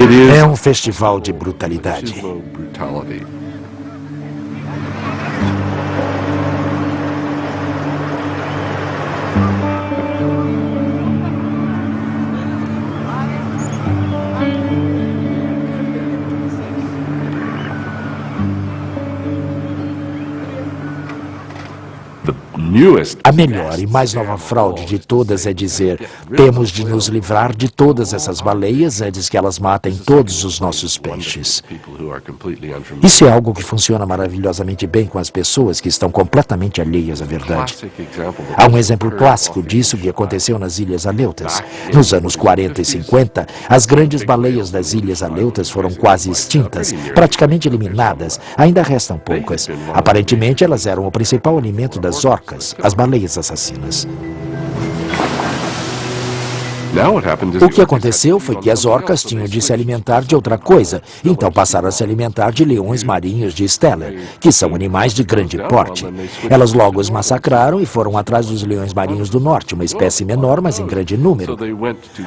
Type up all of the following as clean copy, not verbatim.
É um festival de brutalidade. A melhor e mais nova fraude de todas é dizer: temos de nos livrar de todas essas baleias antes que elas matem todos os nossos peixes. Isso é algo que funciona maravilhosamente bem com as pessoas que estão completamente alheias à verdade. Há um exemplo clássico disso que aconteceu nas Ilhas Aleutas. Nos anos 40 e 50, as grandes baleias das Ilhas Aleutas foram quase extintas, praticamente eliminadas. Ainda restam poucas. Aparentemente, elas eram o principal alimento das orcas, as baleias assassinas. O que aconteceu foi que as orcas tinham de se alimentar de outra coisa, então passaram a se alimentar de leões marinhos de Steller, que são animais de grande porte. Elas logo os massacraram e foram atrás dos leões marinhos do norte, uma espécie menor, mas em grande número.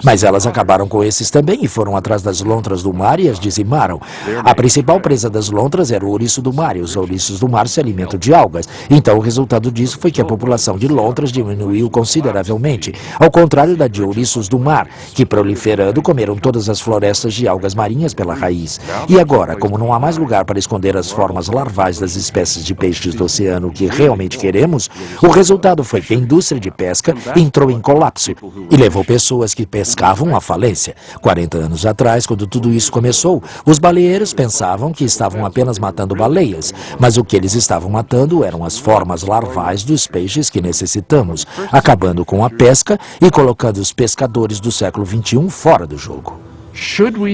Mas elas acabaram com esses também e foram atrás das lontras do mar e as dizimaram. A principal presa das lontras era o ouriço do mar, e os ouriços do mar se alimentam de algas. Então o resultado disso foi que a população de lontras diminuiu consideravelmente, ao contrário da de ouriços do mar, que proliferando comeram todas as florestas de algas marinhas pela raiz. E agora, como não há mais lugar para esconder as formas larvais das espécies de peixes do oceano que realmente queremos, o resultado foi que a indústria de pesca entrou em colapso e levou pessoas que pescavam à falência. 40 anos atrás, quando tudo isso começou, os baleeiros pensavam que estavam apenas matando baleias, mas o que eles estavam matando eram as formas larvais dos peixes que necessitamos, acabando com a pesca e colocando os pescadores do século XXI fora do jogo.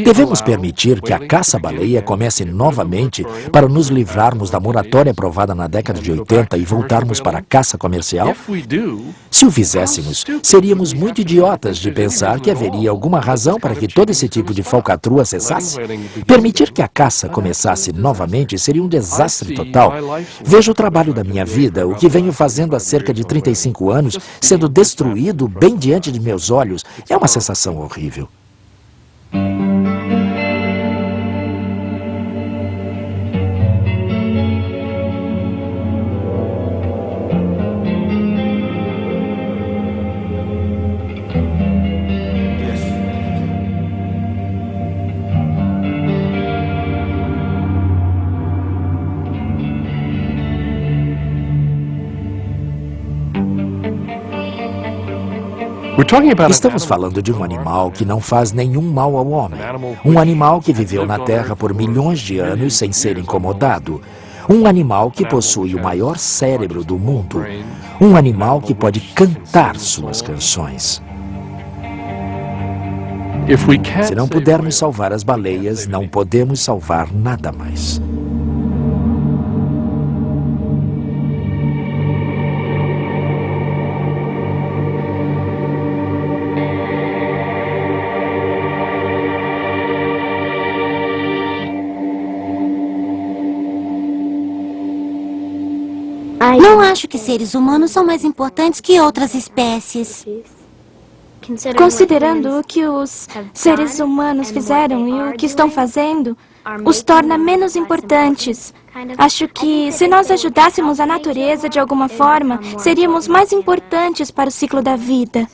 Devemos permitir que a caça-baleia comece novamente para nos livrarmos da moratória aprovada na década de 80 e voltarmos para a caça comercial? Se o fizéssemos, seríamos muito idiotas de pensar que haveria alguma razão para que todo esse tipo de falcatrua cessasse. Permitir que a caça começasse novamente seria um desastre total. Vejo o trabalho da minha vida, o que venho fazendo há cerca de 35 anos, sendo destruído bem diante de meus olhos. É uma sensação horrível. Estamos falando de um animal que não faz nenhum mal ao homem. Um animal que viveu na Terra por milhões de anos sem ser incomodado. Um animal que possui o maior cérebro do mundo. Um animal que pode cantar suas canções. Se não pudermos salvar as baleias, não podemos salvar nada mais. Não acho que seres humanos são mais importantes que outras espécies. Considerando o que os seres humanos fizeram e o que estão fazendo, os torna menos importantes. Acho que, se nós ajudássemos a natureza de alguma forma, seríamos mais importantes para o ciclo da vida.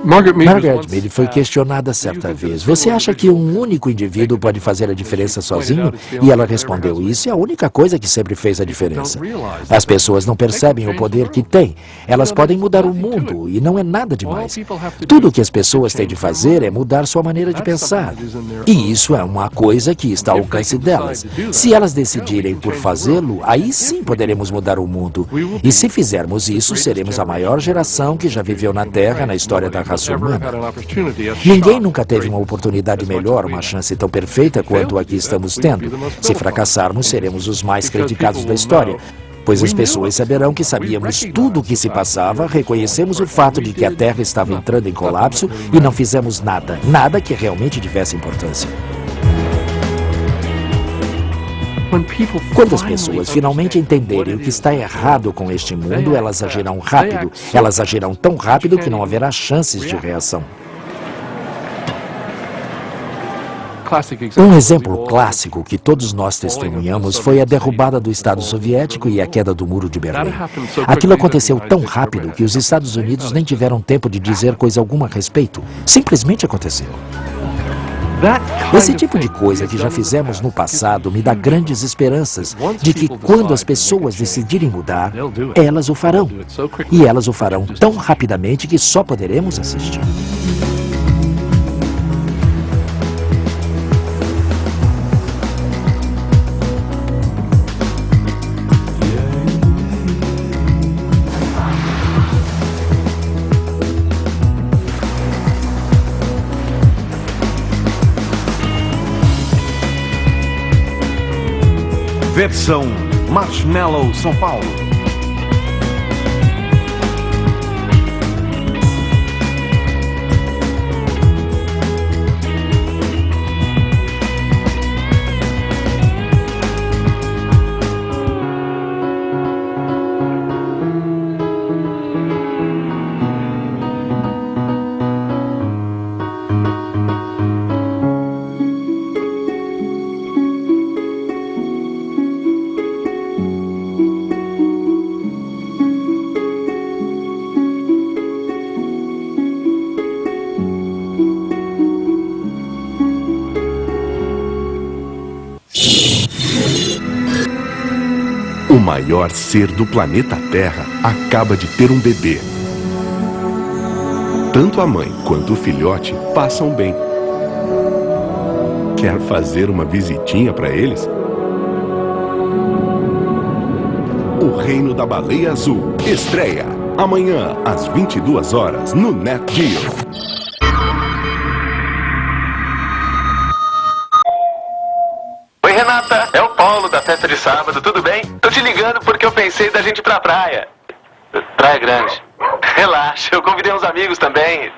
Margaret Mead foi questionada certa vez: você acha que um único indivíduo pode fazer a diferença sozinho? E ela respondeu: isso é a única coisa que sempre fez a diferença. As pessoas não percebem o poder que têm. Elas podem mudar o mundo e não é nada demais. Tudo o que as pessoas têm de fazer é mudar sua maneira de pensar. E isso é uma coisa que está ao alcance delas. Se elas decidirem por fazê-lo, aí sim poderemos mudar o mundo. E se fizermos isso, seremos a maior geração que já viveu na Terra na história da raça humana. Ninguém nunca teve uma oportunidade melhor, uma chance tão perfeita quanto a que estamos tendo. Se fracassarmos, seremos os mais criticados da história, pois as pessoas saberão que sabíamos tudo o que se passava, reconhecemos o fato de que a Terra estava entrando em colapso e não fizemos nada, nada que realmente tivesse importância. Quando as pessoas finalmente entenderem o que está errado com este mundo, elas agirão rápido. Elas agirão tão rápido que não haverá chances de reação. Um exemplo clássico que todos nós testemunhamos foi a derrubada do Estado Soviético e a queda do Muro de Berlim. Aquilo aconteceu tão rápido que os Estados Unidos nem tiveram tempo de dizer coisa alguma a respeito. Simplesmente aconteceu. Esse tipo de coisa que já fizemos no passado me dá grandes esperanças de que quando as pessoas decidirem mudar, elas o farão. E elas o farão tão rapidamente que só poderemos assistir. Versão Marshmallow São Paulo. O maior ser do planeta Terra acaba de ter um bebê. Tanto a mãe quanto o filhote passam bem. Quer fazer uma visitinha para eles? O Reino da Baleia Azul estreia amanhã às 22 horas no Nat Geo. Oi, Renata, é o Paulo da festa de sábado, tudo bem? Tô te ligando porque eu pensei da gente ir pra praia. Praia Grande. Relaxa, eu convidei uns amigos também.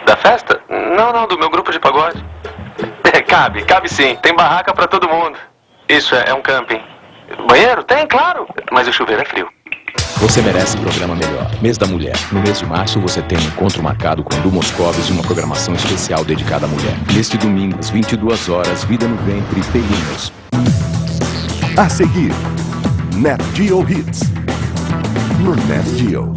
Da festa? Não, do meu grupo de pagode. Cabe sim, tem barraca pra todo mundo. Isso, é um camping. Banheiro? Tem, claro, mas o chuveiro é frio. Você merece um programa melhor. Mês da Mulher. No mês de março, você tem um encontro marcado com Edu Moscovis e uma programação especial dedicada à mulher. Neste domingo, às 22 horas, Vida no Ventre e Pelinhos. A seguir, Nat Geo Hits. No Nat Geo.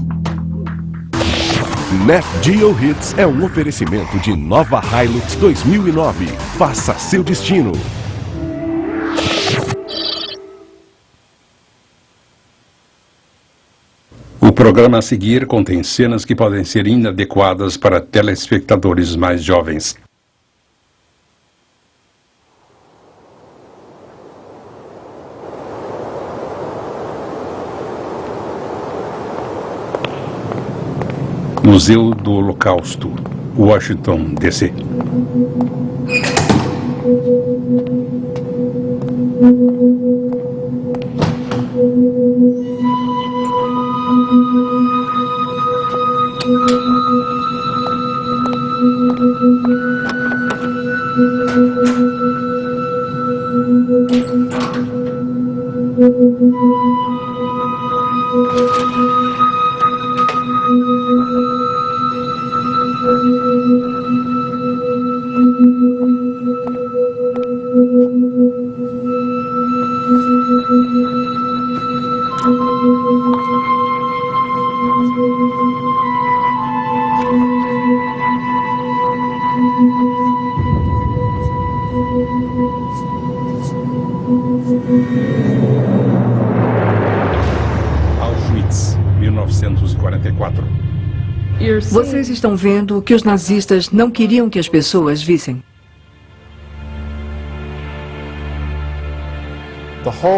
Nat Geo Hits é um oferecimento de nova Hilux 2009. Faça seu destino. O programa a seguir contém cenas que podem ser inadequadas para telespectadores mais jovens. Museu do Holocausto, Washington, D.C. Auschwitz, 1944. Vocês estão vendo o que os nazistas não queriam que as pessoas vissem.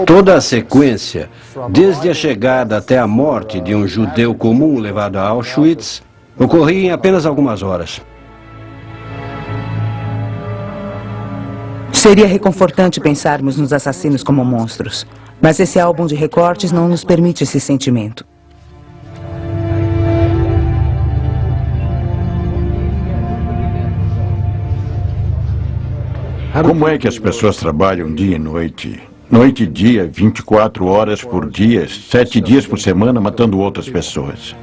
Toda a sequência, desde a chegada até a morte de um judeu comum levado a Auschwitz, ocorria em apenas algumas horas. Seria reconfortante pensarmos nos assassinos como monstros, mas esse álbum de recortes não nos permite esse sentimento. Como é que as pessoas trabalham dia e noite? Noite e dia, 24 horas por dia, 7 dias por semana, matando outras pessoas.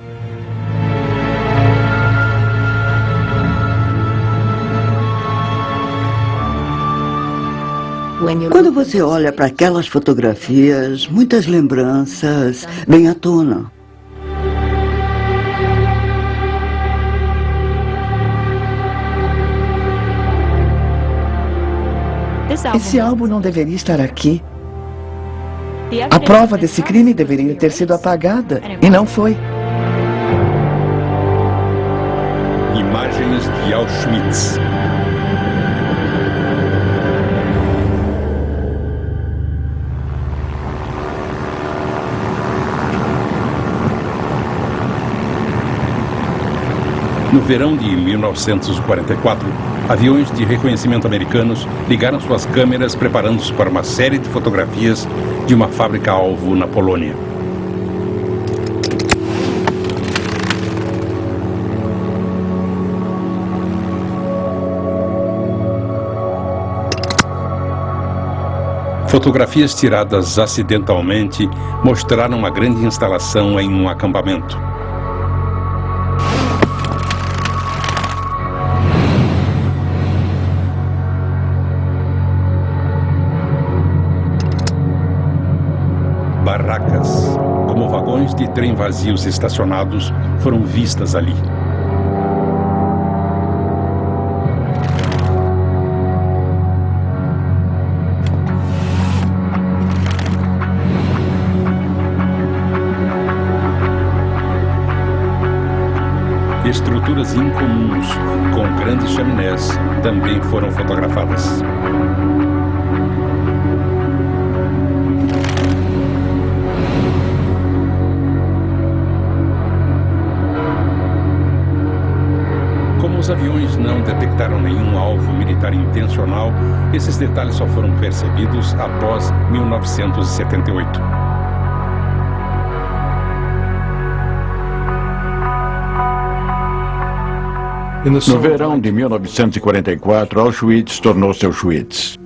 Quando você olha para aquelas fotografias, muitas lembranças vêm à tona. Esse álbum não deveria estar aqui. A prova desse crime deveria ter sido apagada, e não foi. Imagens de Auschwitz. No verão de 1944, aviões de reconhecimento americanos ligaram suas câmeras preparando-se para uma série de fotografias de uma fábrica-alvo na Polônia. Fotografias tiradas acidentalmente mostraram uma grande instalação em um acampamento. Barracas, como vagões de trem vazios estacionados, foram vistas ali. Estruturas incomuns, com grandes chaminés, também foram fotografadas. Como os aviões não detectaram nenhum alvo militar intencional, esses detalhes só foram percebidos após 1978. No verão de 1944, Auschwitz tornou-se Auschwitz.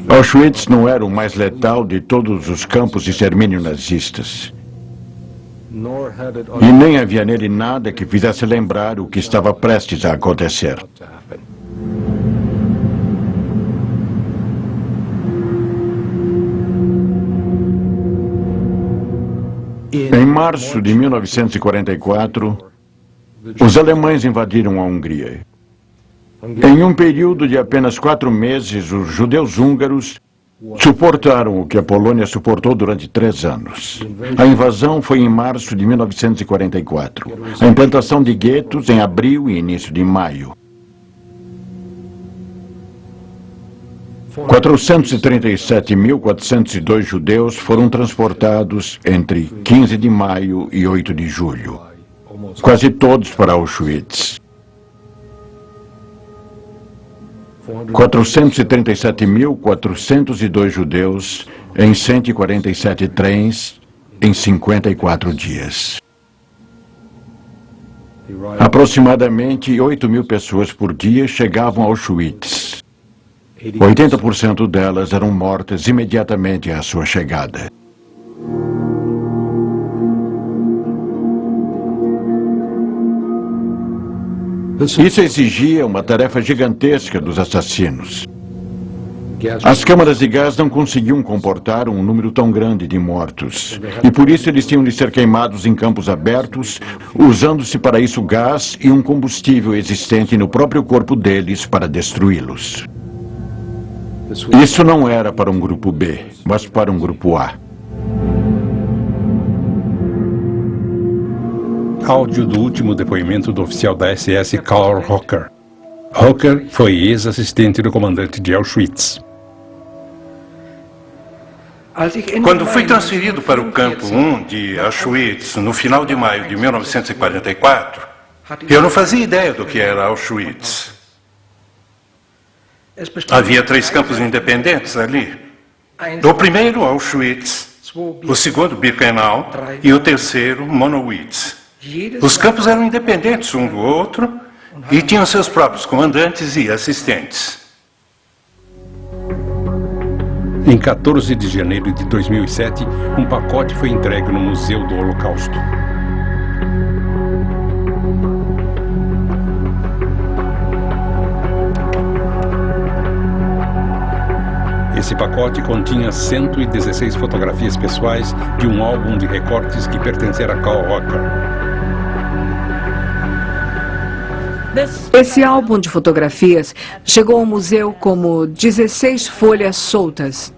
Auschwitz não era o mais letal de todos os campos de extermínio nazistas. E nem havia nele nada que fizesse lembrar o que estava prestes a acontecer. Em março de 1944, os alemães invadiram a Hungria. Em um período de apenas 4 meses, os judeus húngaros suportaram o que a Polônia suportou durante 3 anos. A invasão foi em março de 1944. A implantação de guetos em abril e início de maio. 437.402 judeus foram transportados entre 15 de maio e 8 de julho. Quase todos para Auschwitz. 437.402 judeus em 147 trens em 54 dias. Aproximadamente 8.000 pessoas por dia chegavam a Auschwitz. 80% delas eram mortas imediatamente à sua chegada. Isso exigia uma tarefa gigantesca dos assassinos. As câmaras de gás não conseguiam comportar um número tão grande de mortos. E por isso eles tinham de ser queimados em campos abertos, usando-se para isso gás e um combustível existente no próprio corpo deles para destruí-los. Isso não era para um grupo B, mas para um grupo A. Áudio do último depoimento do oficial da SS Karl Hocker. Hocker foi ex-assistente do comandante de Auschwitz. Quando fui transferido para o campo 1 de Auschwitz, no final de maio de 1944, eu não fazia ideia do que era Auschwitz. Havia 3 campos independentes ali. O primeiro, Auschwitz, o segundo, Birkenau, e o terceiro, Monowitz. Os campos eram independentes um do outro e tinham seus próprios comandantes e assistentes. Em 14 de janeiro de 2007, um pacote foi entregue no Museu do Holocausto. Esse pacote continha 116 fotografias pessoais de um álbum de recortes que pertencera a Carl Rocker. Esse álbum de fotografias chegou ao museu como 16 folhas soltas.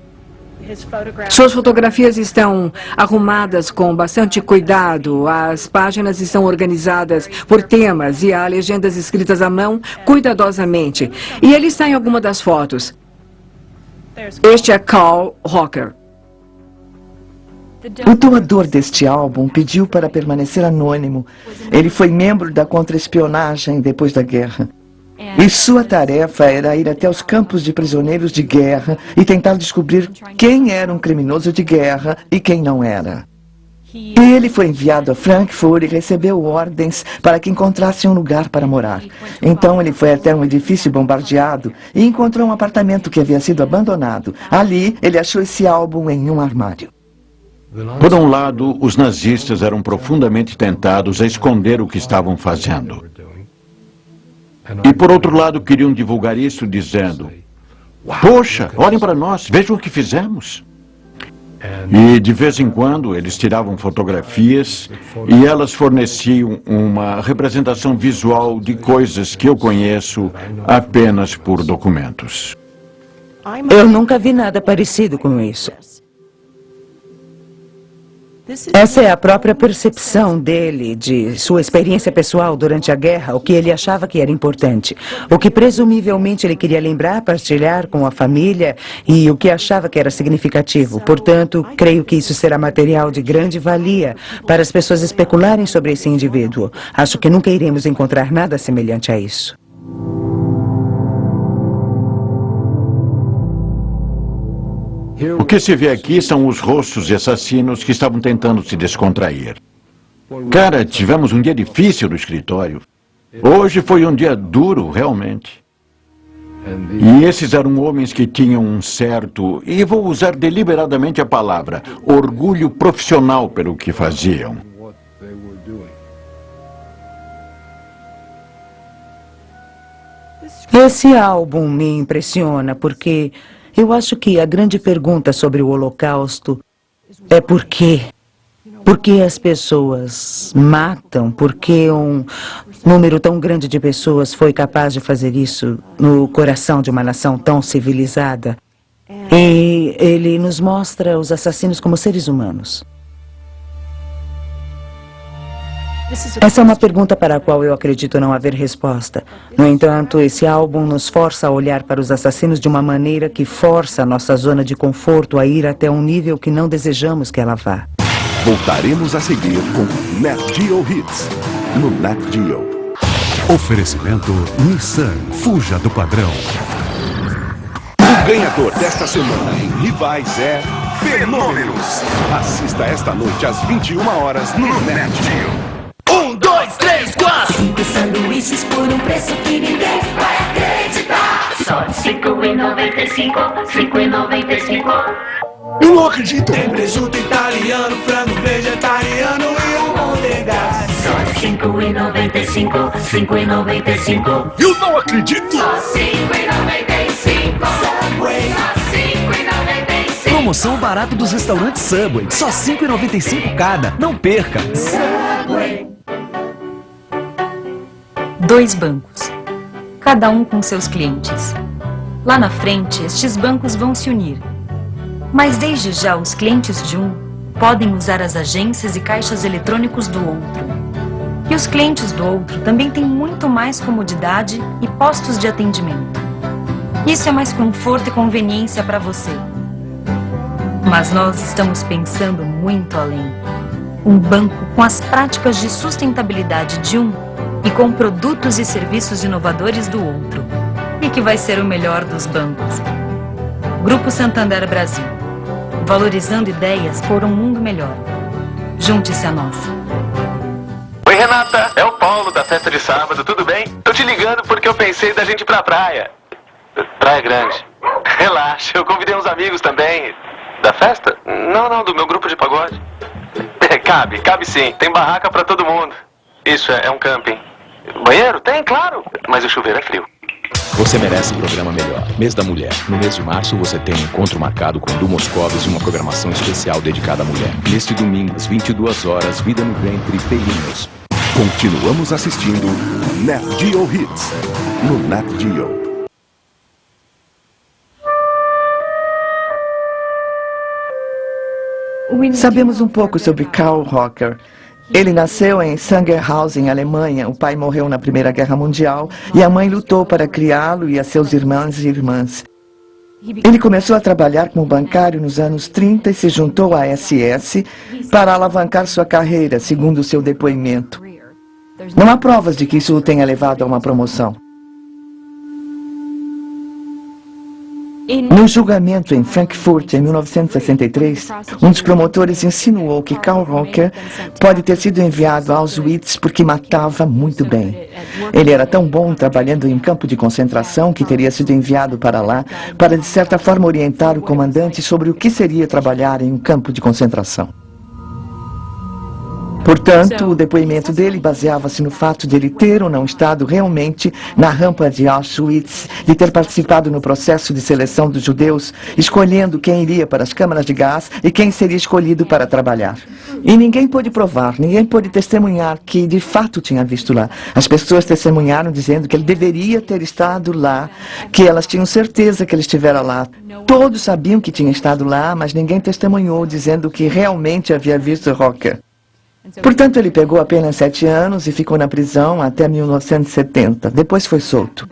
Suas fotografias estão arrumadas com bastante cuidado, as páginas estão organizadas por temas e há legendas escritas à mão cuidadosamente. E ele está em alguma das fotos. Este é Carl Rocker. O doador deste álbum pediu para permanecer anônimo. Ele foi membro da contra-espionagem depois da guerra. E sua tarefa era ir até os campos de prisioneiros de guerra e tentar descobrir quem era um criminoso de guerra e quem não era. E ele foi enviado a Frankfurt e recebeu ordens para que encontrasse um lugar para morar. Então ele foi até um edifício bombardeado e encontrou um apartamento que havia sido abandonado. Ali, ele achou esse álbum em um armário. Por um lado, os nazistas eram profundamente tentados a esconder o que estavam fazendo. E por outro lado, queriam divulgar isso dizendo: poxa, olhem para nós, vejam o que fizemos. E de vez em quando eles tiravam fotografias e elas forneciam uma representação visual de coisas que eu conheço apenas por documentos. Eu nunca vi nada parecido com isso. Essa é a própria percepção dele, de sua experiência pessoal durante a guerra, o que ele achava que era importante, o que presumivelmente ele queria lembrar, partilhar com a família e o que achava que era significativo. Portanto, creio que isso será material de grande valia para as pessoas especularem sobre esse indivíduo. Acho que nunca iremos encontrar nada semelhante a isso. O que se vê aqui são os rostos de assassinos que estavam tentando se descontrair. Cara, tivemos um dia difícil no escritório. Hoje foi um dia duro, realmente. E esses eram homens que tinham um certo, e vou usar deliberadamente a palavra, orgulho profissional pelo que faziam. Esse álbum me impressiona porque eu acho que a grande pergunta sobre o Holocausto é por quê? Por que as pessoas matam? Por que um número tão grande de pessoas foi capaz de fazer isso no coração de uma nação tão civilizada? E ele nos mostra os assassinos como seres humanos. Essa é uma pergunta para a qual eu acredito não haver resposta. No entanto, esse álbum nos força a olhar para os assassinos de uma maneira que força a nossa zona de conforto a ir até um nível que não desejamos que ela vá. Voltaremos a seguir com Nat Geo Hits, no Nat Geo. Oferecimento Nissan, fuja do padrão. O ganhador desta semana em Rivais é Fenômenos. Assista esta noite às 21 horas no Nat Geo. 1, 2, 3, 4. 5 sanduíches por um preço que ninguém vai acreditar. Só R$5,95, R$5,95. Eu não acredito. Tem presunto italiano, frango vegetariano e um Mondegas. Só R$5,95, R$5,95. Eu não acredito. Só R$5,95. Subway. Só R$5,95. Promoção barato dos restaurantes Subway. Só R$5,95 cada. Não perca. Subway. 2 bancos, cada um com seus clientes. Lá na frente, estes bancos vão se unir. Mas desde já, os clientes de um podem usar as agências e caixas eletrônicos do outro. E os clientes do outro também têm muito mais comodidade e postos de atendimento. Isso é mais conforto e conveniência para você. Mas nós estamos pensando muito além. Um banco com as práticas de sustentabilidade de um e com produtos e serviços inovadores do outro. E que vai ser o melhor dos bancos. Grupo Santander Brasil. Valorizando ideias por um mundo melhor. Junte-se a nós. Oi, Renata. É o Paulo da festa de sábado, tudo bem? Tô te ligando porque eu pensei da gente ir pra praia. Praia Grande. Relaxa, eu convidei uns amigos também. Da festa? Não, do meu grupo de pagode. Cabe sim. Tem barraca pra todo mundo. Isso, é um camping. Banheiro? Tem, claro. Mas o chuveiro é frio. Você merece um programa melhor. Mês da Mulher. No mês de março, você tem um encontro marcado com Du Moscovis e uma programação especial dedicada à mulher. Neste domingo, às 22 horas, Vida no Ventre, Felinos. Continuamos assistindo Nat Geo Hits, no Nat Geo. Sabemos um pouco sobre Karl Rocker. Ele nasceu em Sangerhausen, Alemanha. O pai morreu na Primeira Guerra Mundial e a mãe lutou para criá-lo e a seus irmãos e irmãs. Ele começou a trabalhar como bancário nos anos 30 e se juntou à SS para alavancar sua carreira, segundo seu depoimento. Não há provas de que isso o tenha levado a uma promoção. No julgamento em Frankfurt, em 1963, um dos promotores insinuou que Karl Rocker pode ter sido enviado a Auschwitz porque matava muito bem. Ele era tão bom trabalhando em campo de concentração que teria sido enviado para lá para, de certa forma, orientar o comandante sobre o que seria trabalhar em um campo de concentração. Portanto, o depoimento dele baseava-se no fato de ele ter ou não estado realmente na rampa de Auschwitz, de ter participado no processo de seleção dos judeus, escolhendo quem iria para as câmaras de gás e quem seria escolhido para trabalhar. E ninguém pôde provar, ninguém pôde testemunhar que de fato tinha visto lá. As pessoas testemunharam dizendo que ele deveria ter estado lá, que elas tinham certeza que ele estivera lá. Todos sabiam que tinha estado lá, mas ninguém testemunhou dizendo que realmente havia visto Rocker. Portanto, ele pegou apenas 7 anos e ficou na prisão até 1970. Depois foi solto.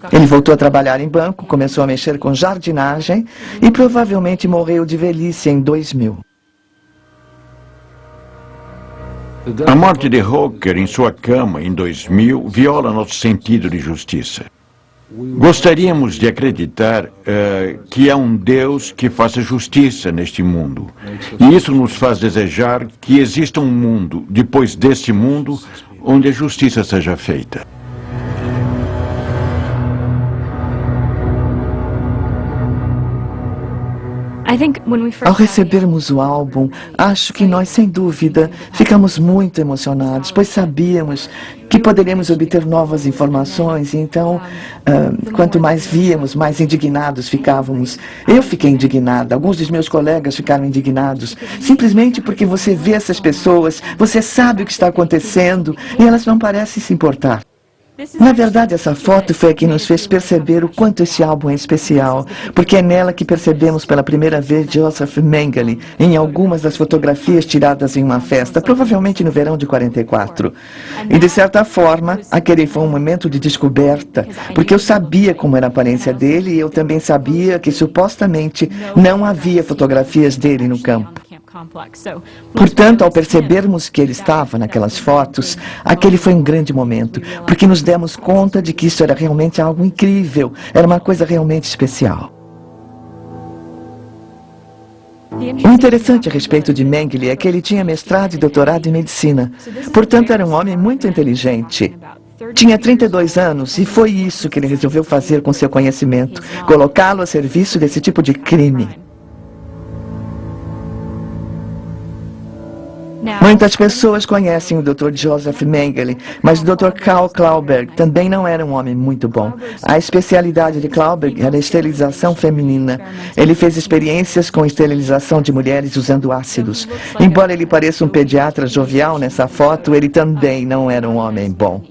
Ele voltou a trabalhar em banco, começou a mexer com jardinagem e provavelmente morreu de velhice em 2000. A morte de Rocker em sua cama em 2000 viola nosso sentido de justiça. Gostaríamos de acreditar que há um Deus que faça justiça neste mundo. E isso nos faz desejar que exista um mundo, depois deste mundo, onde a justiça seja feita. Ao recebermos o álbum, acho que nós, sem dúvida, ficamos muito emocionados, pois sabíamos que poderíamos obter novas informações, e então, quanto mais víamos, mais indignados ficávamos. Eu fiquei indignada, alguns dos meus colegas ficaram indignados, simplesmente porque você vê essas pessoas, você sabe o que está acontecendo, e elas não parecem se importar. Na verdade, essa foto foi a que nos fez perceber o quanto esse álbum é especial, porque é nela que percebemos pela primeira vez Joseph Mengele, em algumas das fotografias tiradas em uma festa, provavelmente no verão de 44. E, de certa forma, aquele foi um momento de descoberta, porque eu sabia como era a aparência dele e eu também sabia que, supostamente, não havia fotografias dele no campo. Portanto, ao percebermos que ele estava naquelas fotos, aquele foi um grande momento, porque nos demos conta de que isso era realmente algo incrível, era uma coisa realmente especial. O interessante a respeito de Mengele é que ele tinha mestrado e doutorado em medicina, portanto era um homem muito inteligente. Tinha 32 anos e foi isso que ele resolveu fazer com seu conhecimento, colocá-lo a serviço desse tipo de crime. Muitas pessoas conhecem o Dr. Joseph Mengele, mas o Dr. Karl Klauberg também não era um homem muito bom. A especialidade de Klauberg era a esterilização feminina. Ele fez experiências com esterilização de mulheres usando ácidos. Embora ele pareça um pediatra jovial nessa foto, ele também não era um homem bom.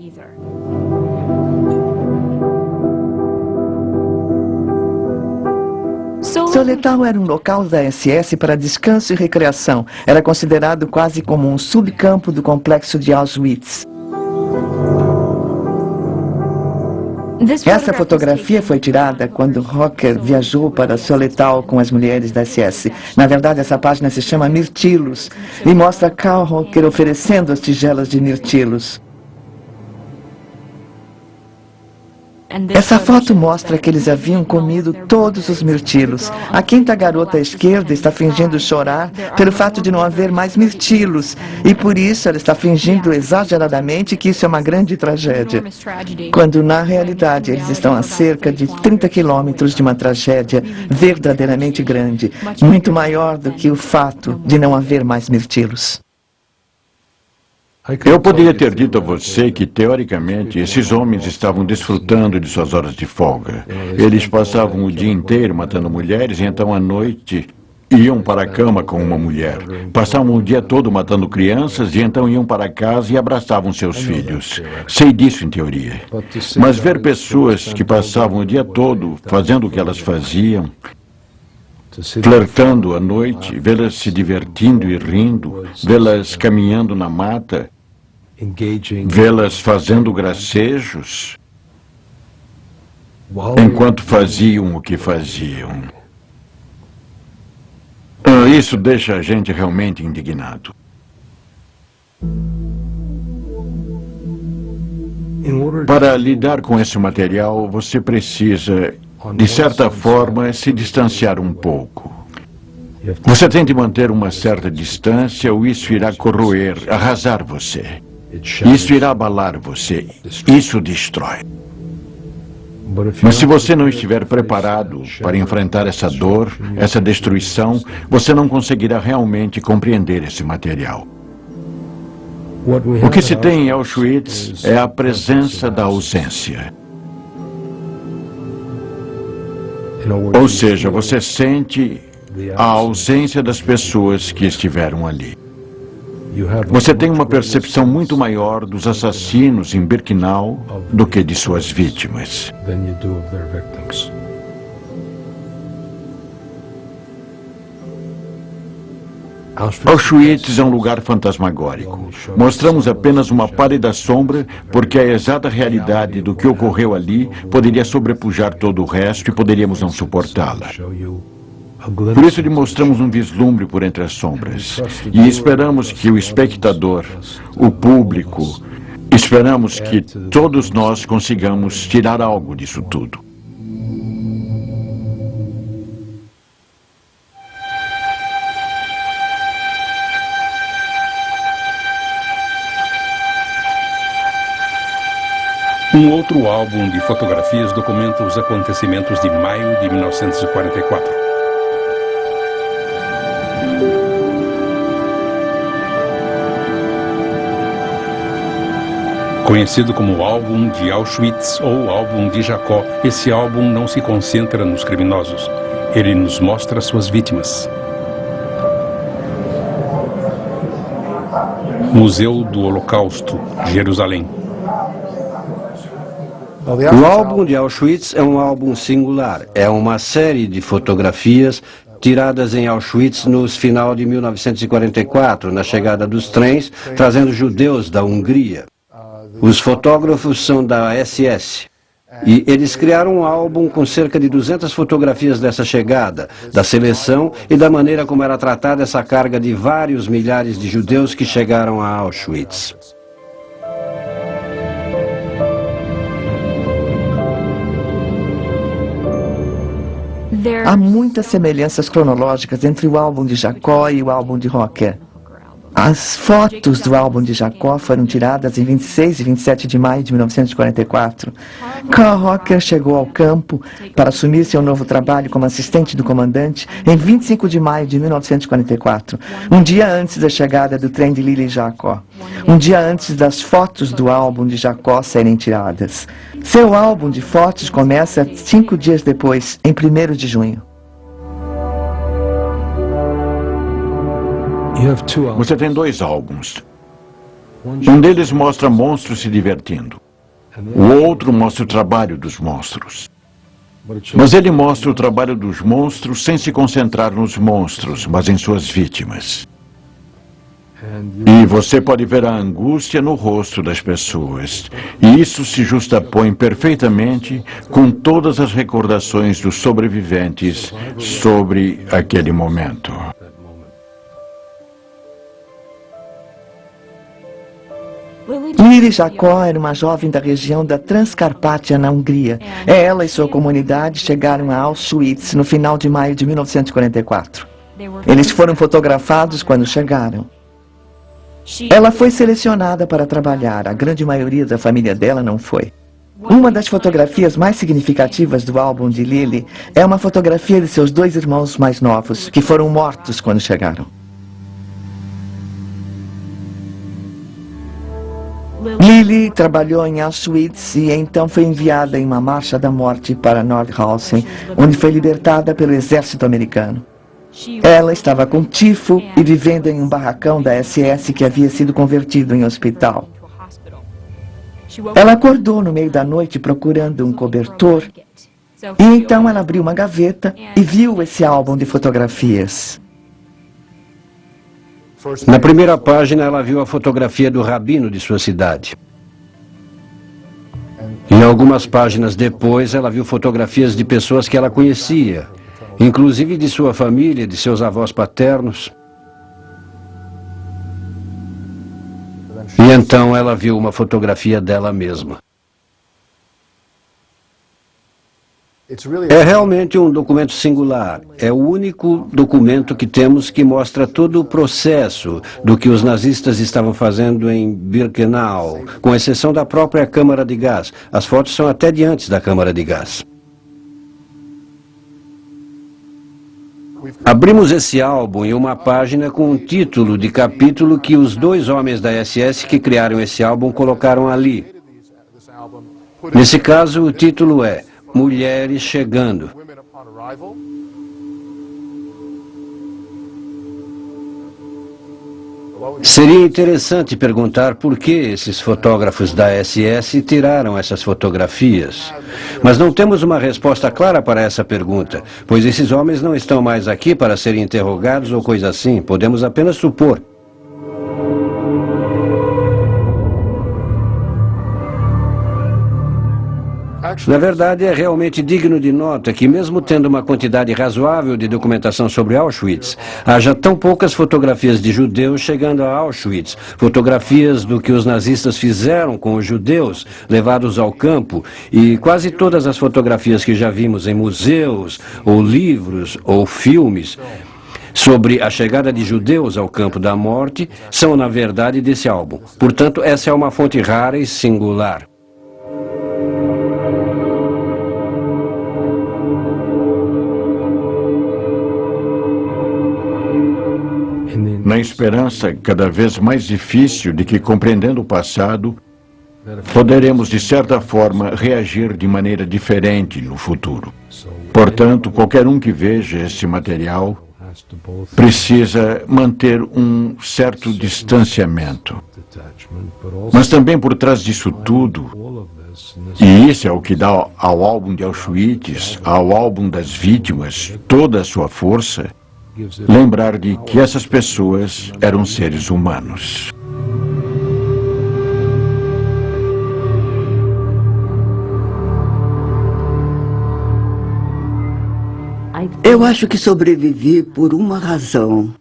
Solletal era um local da SS para descanso e recreação. Era considerado quase como um subcampo do complexo de Auschwitz. Essa fotografia foi tirada quando Rocker viajou para Solletal com as mulheres da SS. Na verdade, essa página se chama Mirtilos e mostra Karl Rocker oferecendo as tigelas de mirtilos. Essa foto mostra que eles haviam comido todos os mirtilos. A quinta garota à esquerda está fingindo chorar pelo fato de não haver mais mirtilos. E por isso ela está fingindo exageradamente que isso é uma grande tragédia. Quando na realidade eles estão a cerca de 30 quilômetros de uma tragédia verdadeiramente grande. Muito maior do que o fato de não haver mais mirtilos. Eu poderia ter dito a você que, teoricamente, esses homens estavam desfrutando de suas horas de folga. Eles passavam o dia inteiro matando mulheres e então à noite iam para a cama com uma mulher. Passavam o dia todo matando crianças e então iam para casa e abraçavam seus filhos. Sei disso em teoria. Mas ver pessoas que passavam o dia todo fazendo o que elas faziam, flertando à noite, vê-las se divertindo e rindo, vê-las caminhando na mata, vê-las fazendo gracejos, enquanto faziam o que faziam. Isso deixa a gente realmente indignado. Para lidar com esse material, você precisa, de certa forma, se distanciar um pouco. Você tem de manter uma certa distância ou isso irá corroer, arrasar você. Isso irá abalar você. Isso destrói. Mas se você não estiver preparado para enfrentar essa dor, essa destruição, você não conseguirá realmente compreender esse material. O que se tem em Auschwitz é a presença da ausência. Ou seja, você sente a ausência das pessoas que estiveram ali. Você tem uma percepção muito maior dos assassinos em Birkenau do que de suas vítimas. Auschwitz é um lugar fantasmagórico. Mostramos apenas uma pálida sombra porque a exata realidade do que ocorreu ali poderia sobrepujar todo o resto e poderíamos não suportá-la. Por isso lhe mostramos um vislumbre por entre as sombras. E esperamos que o espectador, o público, esperamos que todos nós consigamos tirar algo disso tudo. Um outro álbum de fotografias documenta os acontecimentos de maio de 1944. Conhecido como álbum de Auschwitz ou álbum de Jacó, esse álbum não se concentra nos criminosos. Ele nos mostra suas vítimas. Museu do Holocausto, Jerusalém. O álbum de Auschwitz é um álbum singular. É uma série de fotografias tiradas em Auschwitz no final de 1944, na chegada dos trens, trazendo judeus da Hungria. Os fotógrafos são da SS. E eles criaram um álbum com cerca de 200 fotografias dessa chegada, da seleção e da maneira como era tratada essa carga de vários milhares de judeus que chegaram a Auschwitz. Há muitas semelhanças cronológicas entre o álbum de Jacó e o álbum de Rocker. As fotos do álbum de Jacó foram tiradas em 26 e 27 de maio de 1944. Carl Rocker chegou ao campo para assumir seu novo trabalho como assistente do comandante em 25 de maio de 1944, um dia antes da chegada do trem de Lili Jacó, um dia antes das fotos do álbum de Jacó serem tiradas. Seu álbum de fotos começa 5 dias depois, em 1º de junho. Você tem 2 álbuns. Um deles mostra monstros se divertindo. O outro mostra o trabalho dos monstros. Mas ele mostra o trabalho dos monstros sem se concentrar nos monstros, mas em suas vítimas. E você pode ver a angústia no rosto das pessoas. E isso se justapõe perfeitamente com todas as recordações dos sobreviventes sobre aquele momento. Lili Jacó era uma jovem da região da Transcarpátia, na Hungria. Ela e sua comunidade chegaram a Auschwitz no final de maio de 1944. Eles foram fotografados quando chegaram. Ela foi selecionada para trabalhar. A grande maioria da família dela não foi. Uma das fotografias mais significativas do álbum de Lili é uma fotografia de seus 2 irmãos mais novos, que foram mortos quando chegaram. Lily trabalhou em Auschwitz e então foi enviada em uma marcha da morte para Nordhausen, onde foi libertada pelo exército americano. Ela estava com tifo e vivendo em um barracão da SS que havia sido convertido em hospital. Ela acordou no meio da noite procurando um cobertor e então ela abriu uma gaveta e viu esse álbum de fotografias. Na primeira página, ela viu a fotografia do rabino de sua cidade. E algumas páginas depois, ela viu fotografias de pessoas que ela conhecia, inclusive de sua família, de seus avós paternos. E então ela viu uma fotografia dela mesma. É realmente um documento singular. É o único documento que temos que mostra todo o processo do que os nazistas estavam fazendo em Birkenau, com exceção da própria câmara de gás. As fotos são até de antes da câmara de gás. Abrimos esse álbum em uma página com um título de capítulo que os dois homens da SS que criaram esse álbum colocaram ali. Nesse caso, o título é Mulheres Chegando. Seria interessante perguntar por que esses fotógrafos da SS tiraram essas fotografias. Mas não temos uma resposta clara para essa pergunta, pois esses homens não estão mais aqui para serem interrogados ou coisa assim. Podemos apenas supor. Na verdade, é realmente digno de nota que, mesmo tendo uma quantidade razoável de documentação sobre Auschwitz, haja tão poucas fotografias de judeus chegando a Auschwitz, fotografias do que os nazistas fizeram com os judeus levados ao campo, e quase todas as fotografias que já vimos em museus, ou livros, ou filmes, sobre a chegada de judeus ao campo da morte, são, na verdade, desse álbum. Portanto, essa é uma fonte rara e singular. Na esperança cada vez mais difícil de que, compreendendo o passado, poderemos, de certa forma, reagir de maneira diferente no futuro. Portanto, qualquer um que veja esse material precisa manter um certo distanciamento. Mas também por trás disso tudo, e isso é o que dá ao álbum de Auschwitz, ao álbum das vítimas, toda a sua força, lembrar de que essas pessoas eram seres humanos. Eu acho que sobrevivi por uma razão.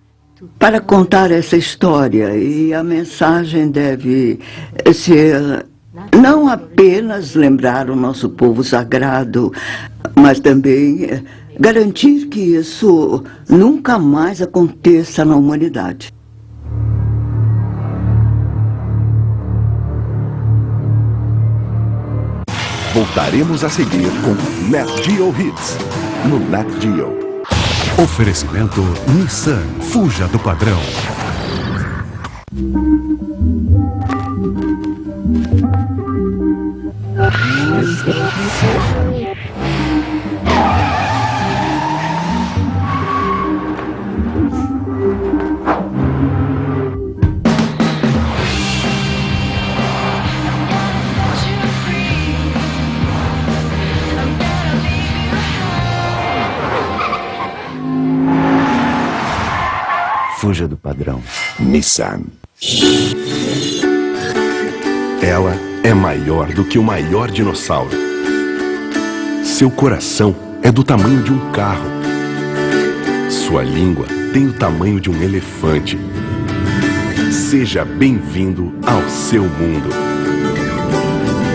Para contar essa história, e a mensagem deve ser não apenas lembrar o nosso povo sagrado, mas também garantir que isso nunca mais aconteça na humanidade. Voltaremos a seguir com Nat Geo Hits, no Nat Geo. Oferecimento Nissan. Fuja do padrão. Fuja do padrão. Nissan. Ela é maior do que o maior dinossauro. Seu coração é do tamanho de um carro. Sua língua tem o tamanho de um elefante. Seja bem-vindo ao seu mundo.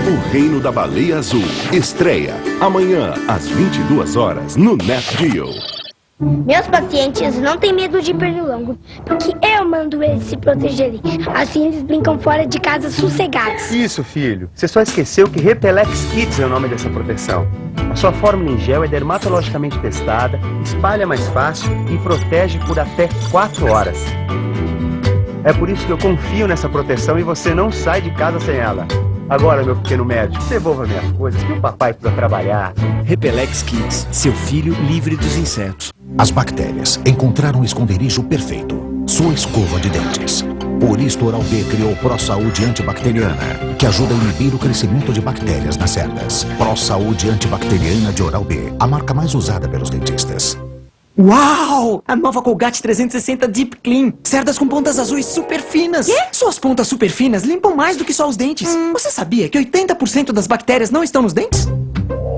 O Reino da Baleia Azul estreia amanhã às 22 horas no Nat Geo. Meus pacientes não têm medo de pernilongo, porque eu mando eles se protegerem. Assim eles brincam fora de casa sossegados. Isso, filho. Você só esqueceu que Repelex Kids é o nome dessa proteção. A sua fórmula em gel é dermatologicamente testada, espalha mais fácil e protege por até 4 horas. É por isso que eu confio nessa proteção e você não sai de casa sem ela. Agora, meu pequeno médico, devolva minhas coisas que o papai precisa trabalhar. Repelex Kids, seu filho livre dos insetos. As bactérias encontraram o esconderijo perfeito. Sua escova de dentes. Por isso, Oral-B criou Pró-Saúde Antibacteriana, que ajuda a inibir o crescimento de bactérias nas cerdas. Pró-Saúde Antibacteriana de Oral-B, a marca mais usada pelos dentistas. Uau! A nova Colgate 360 Deep Clean. Cerdas com pontas azuis super finas. Quê? Suas pontas super finas limpam mais do que só os dentes. Você sabia que 80% das bactérias não estão nos dentes?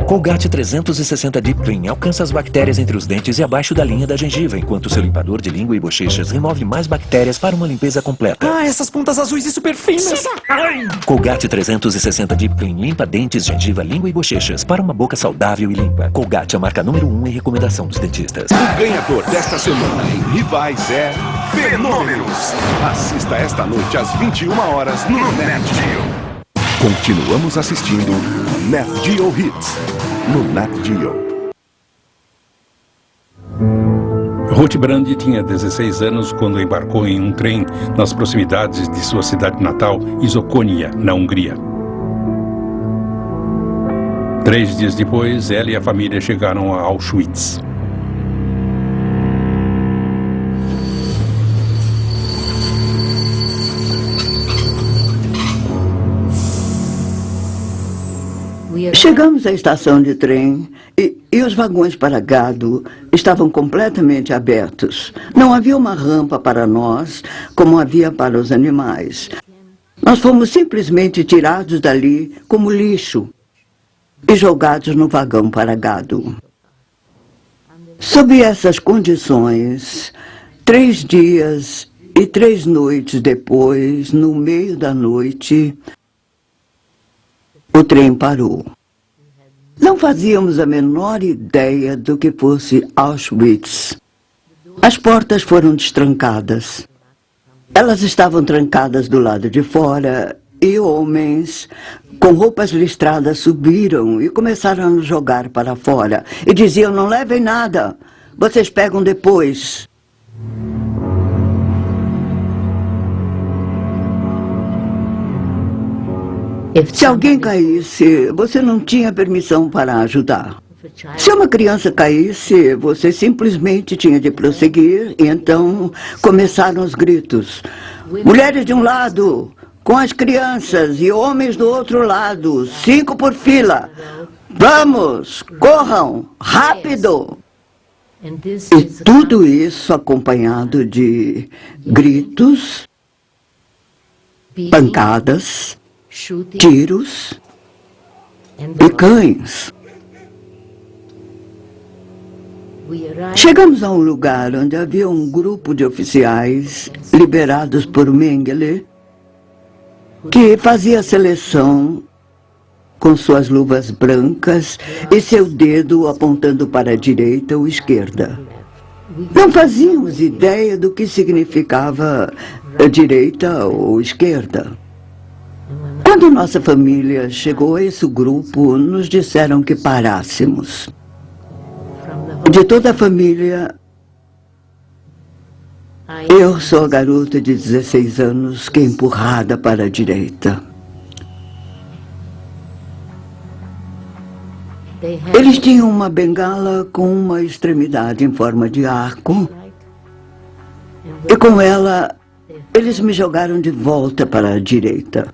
Colgate 360 Deep Clean alcança as bactérias entre os dentes e abaixo da linha da gengiva, enquanto seu limpador de língua e bochechas remove mais bactérias para uma limpeza completa. Ah, essas pontas azuis e super finas. Colgate 360 Deep Clean limpa dentes, gengiva, língua e bochechas para uma boca saudável e limpa. Colgate, a marca número 1 em recomendação dos dentistas. O ganhador desta semana em Rivais é Fenômenos. Assista esta noite às 21 horas no Net Geo. Continuamos assistindo Net Geo Hits no Net Geo. Ruth Brand tinha 16 anos quando embarcou em um trem nas proximidades de sua cidade natal, Isokónia, na Hungria. 3 dias depois, ela e a família chegaram a Auschwitz. Chegamos à estação de trem e os vagões para gado estavam completamente abertos. Não havia uma rampa para nós, como havia para os animais. Nós fomos simplesmente tirados dali como lixo e jogados no vagão para gado. Sob essas condições, 3 dias e 3 noites depois, no meio da noite, o trem parou. Não fazíamos a menor ideia do que fosse Auschwitz. As portas foram destrancadas. Elas estavam trancadas do lado de fora e homens com roupas listradas subiram e começaram a nos jogar para fora. E diziam, não levem nada, vocês pegam depois. Se alguém caísse, você não tinha permissão para ajudar. Se uma criança caísse, você simplesmente tinha de prosseguir, e então começaram os gritos. Mulheres de um lado, com as crianças, e homens do outro lado, 5 por fila. Vamos, corram, rápido! E tudo isso acompanhado de gritos, pancadas, tiros e cães. Chegamos a um lugar onde havia um grupo de oficiais liberados por Mengele que fazia seleção com suas luvas brancas e seu dedo apontando para a direita ou esquerda. Não fazíamos ideia do que significava direita ou esquerda. Quando nossa família chegou a esse grupo, nos disseram que parássemos. De toda a família, eu sou a garota de 16 anos que é empurrada para a direita. Eles tinham uma bengala com uma extremidade em forma de arco e com ela eles me jogaram de volta para a direita.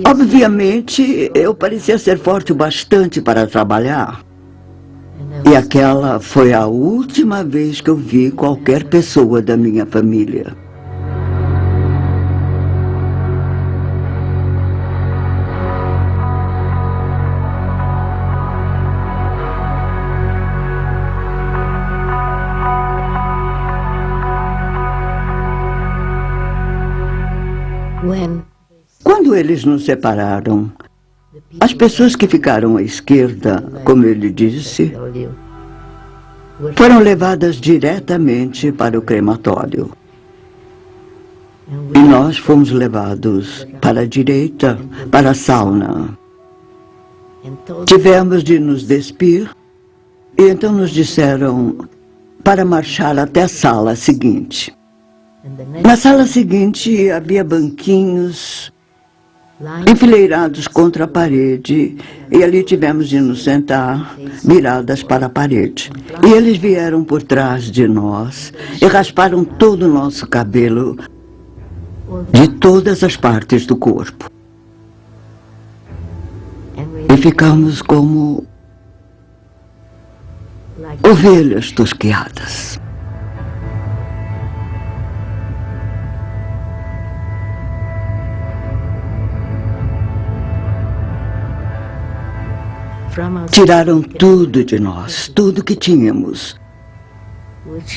Obviamente, eu parecia ser forte o bastante para trabalhar. E aquela foi a última vez que eu vi qualquer pessoa da minha família. Quando eles nos separaram, as pessoas que ficaram à esquerda, como ele disse, foram levadas diretamente para o crematório. E nós fomos levados para a direita, para a sauna. Tivemos de nos despir e então nos disseram para marchar até a sala seguinte. Na sala seguinte havia banquinhos enfileirados contra a parede, e ali tivemos de nos sentar, viradas para a parede. E eles vieram por trás de nós e rasparam todo o nosso cabelo, de todas as partes do corpo. E ficamos como ovelhas tosquiadas. Tiraram tudo de nós, tudo que tínhamos.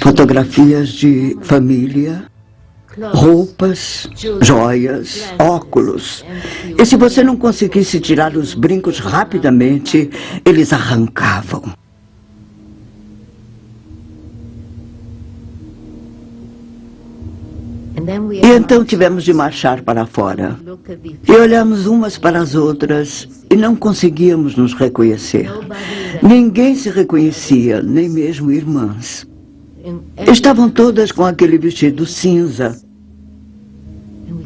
Fotografias de família, roupas, joias, óculos. E se você não conseguisse tirar os brincos rapidamente, eles arrancavam. E então tivemos de marchar para fora. E olhamos umas para as outras e não conseguíamos nos reconhecer. Ninguém se reconhecia, nem mesmo irmãs. Estavam todas com aquele vestido cinza.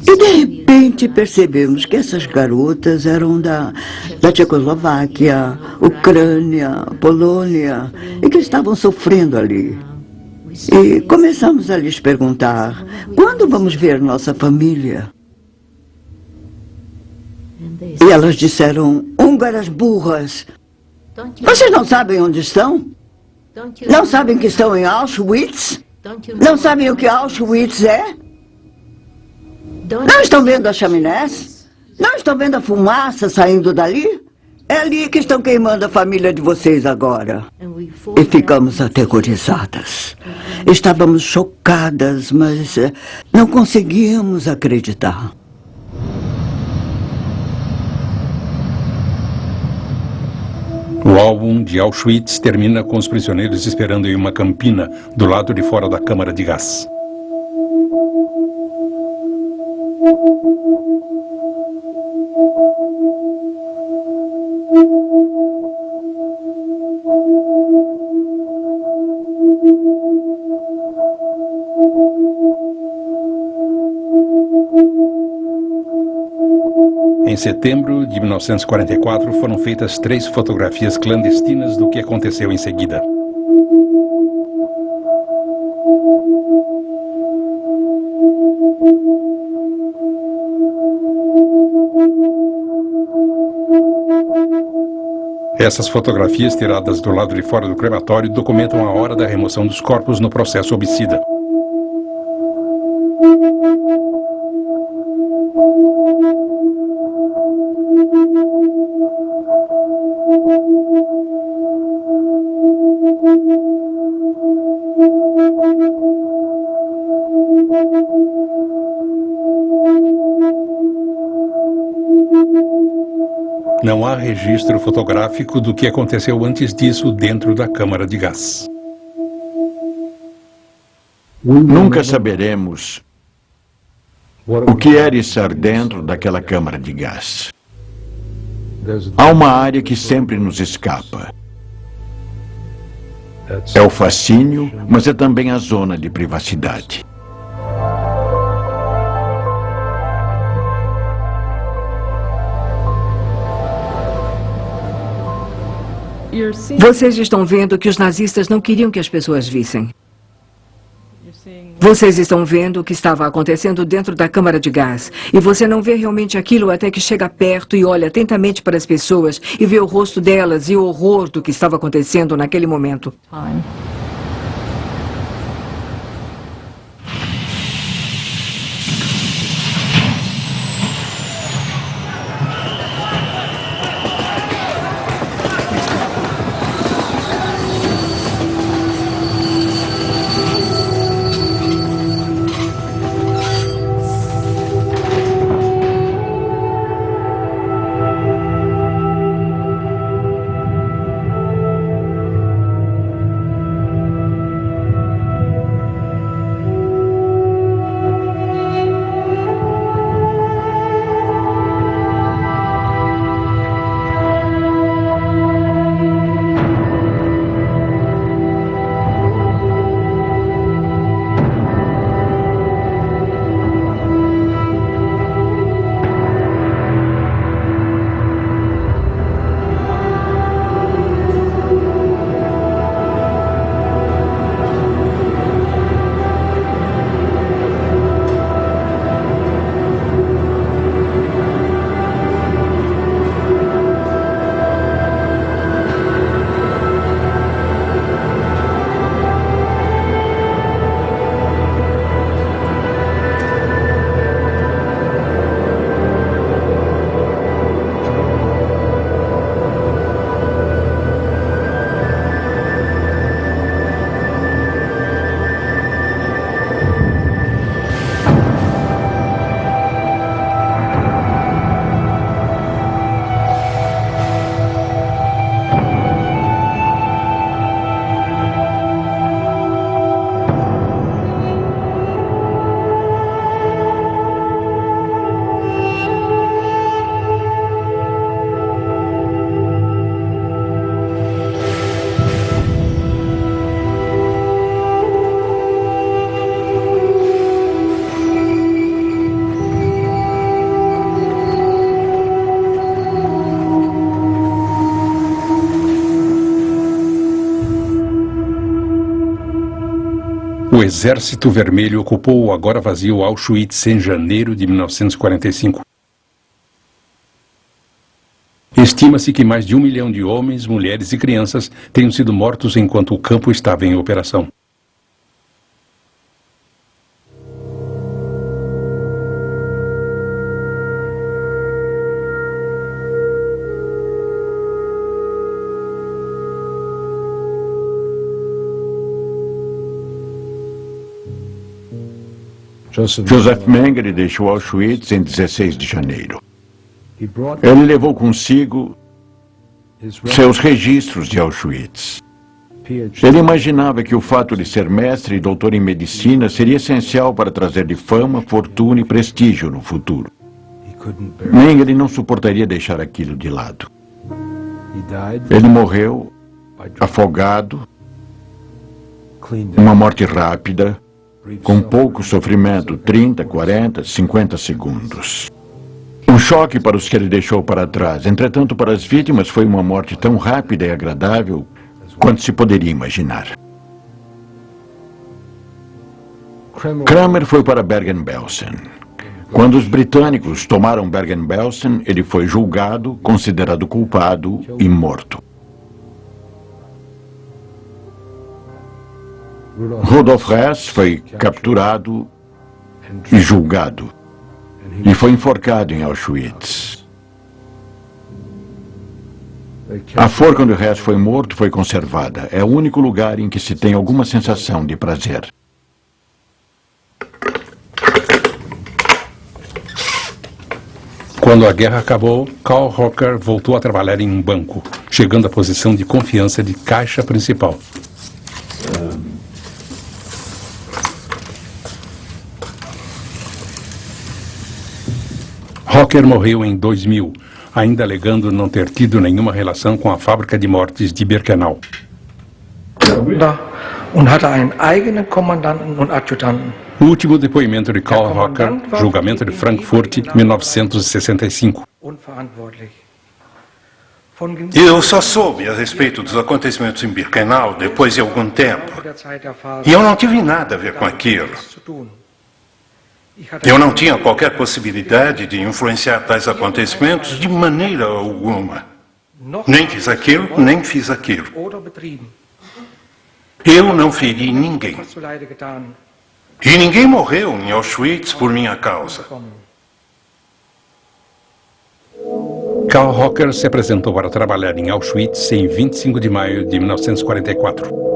E de repente percebemos que essas garotas eram da Tchecoslováquia, Ucrânia, Polônia, e que estavam sofrendo ali. E começamos a lhes perguntar: quando vamos ver nossa família? E elas disseram: húngaras burras. Vocês não sabem onde estão? Não sabem que estão em Auschwitz? Não sabem o que Auschwitz é? Não estão vendo as chaminés? Não estão vendo a fumaça saindo dali? É ali que estão queimando a família de vocês agora. E ficamos aterrorizadas. Estávamos chocadas, mas não conseguíamos acreditar. O álbum de Auschwitz termina com os prisioneiros esperando em uma campina do lado de fora da câmara de gás. Em setembro de 1944, foram feitas 3 fotografias clandestinas do que aconteceu em seguida. Essas fotografias, tiradas do lado de fora do crematório, documentam a hora da remoção dos corpos no processo homicida. Não há registro fotográfico do que aconteceu antes disso dentro da câmara de gás. Nunca saberemos o que era estar dentro daquela câmara de gás. Há uma área que sempre nos escapa. É o fascínio, mas é também a zona de privacidade. Vocês estão vendo que os nazistas não queriam que as pessoas vissem. Vocês estão vendo o que estava acontecendo dentro da câmara de gás. E você não vê realmente aquilo até que chega perto e olha atentamente para as pessoas e vê o rosto delas e o horror do que estava acontecendo naquele momento. Exército Vermelho ocupou o agora vazio Auschwitz em janeiro de 1945. Estima-se que mais de 1 milhão de homens, mulheres e crianças tenham sido mortos enquanto o campo estava em operação. Joseph Mengele deixou Auschwitz em 16 de janeiro. Ele levou consigo seus registros de Auschwitz. Ele imaginava que o fato de ser mestre e doutor em medicina seria essencial para trazer-lhe fama, fortuna e prestígio no futuro. Mengele não suportaria deixar aquilo de lado. Ele morreu afogado, uma morte rápida, com pouco sofrimento, 30, 40, 50 segundos. Um choque para os que ele deixou para trás. Entretanto, para as vítimas, foi uma morte tão rápida e agradável quanto se poderia imaginar. Kramer foi para Bergen-Belsen. Quando os britânicos tomaram Bergen-Belsen, ele foi julgado, considerado culpado e morto. Rudolf Hess foi capturado e julgado. E foi enforcado em Auschwitz. A forca onde Hess foi morto foi conservada. É o único lugar em que se tem alguma sensação de prazer. Quando a guerra acabou, Karl Hocker voltou a trabalhar em um banco, chegando à posição de confiança de caixa principal. Hocker morreu em 2000, ainda alegando não ter tido nenhuma relação com a fábrica de mortes de Birkenau. O último depoimento de Karl Hocker, julgamento de Frankfurt, 1965. Eu só soube a respeito dos acontecimentos em Birkenau depois de algum tempo. E eu não tive nada a ver com aquilo. Eu não tinha qualquer possibilidade de influenciar tais acontecimentos de maneira alguma. Nem fiz aquilo, nem fiz aquilo. Eu não feri ninguém. E ninguém morreu em Auschwitz por minha causa. Karl Hocker se apresentou para trabalhar em Auschwitz em 25 de maio de 1944.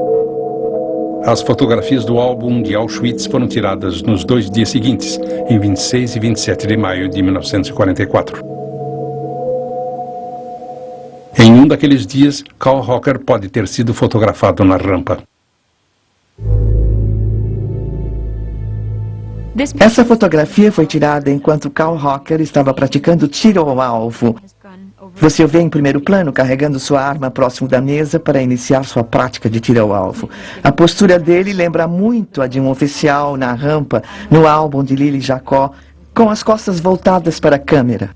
As fotografias do álbum de Auschwitz foram tiradas nos 2 dias seguintes, em 26 e 27 de maio de 1944. Em um daqueles dias, Karl Hocker pode ter sido fotografado na rampa. Essa fotografia foi tirada enquanto Karl Hocker estava praticando tiro ao alvo. Você o vê em primeiro plano carregando sua arma próximo da mesa para iniciar sua prática de tiro ao alvo. A postura dele lembra muito a de um oficial na rampa no álbum de Lily Jacot, com as costas voltadas para a câmera.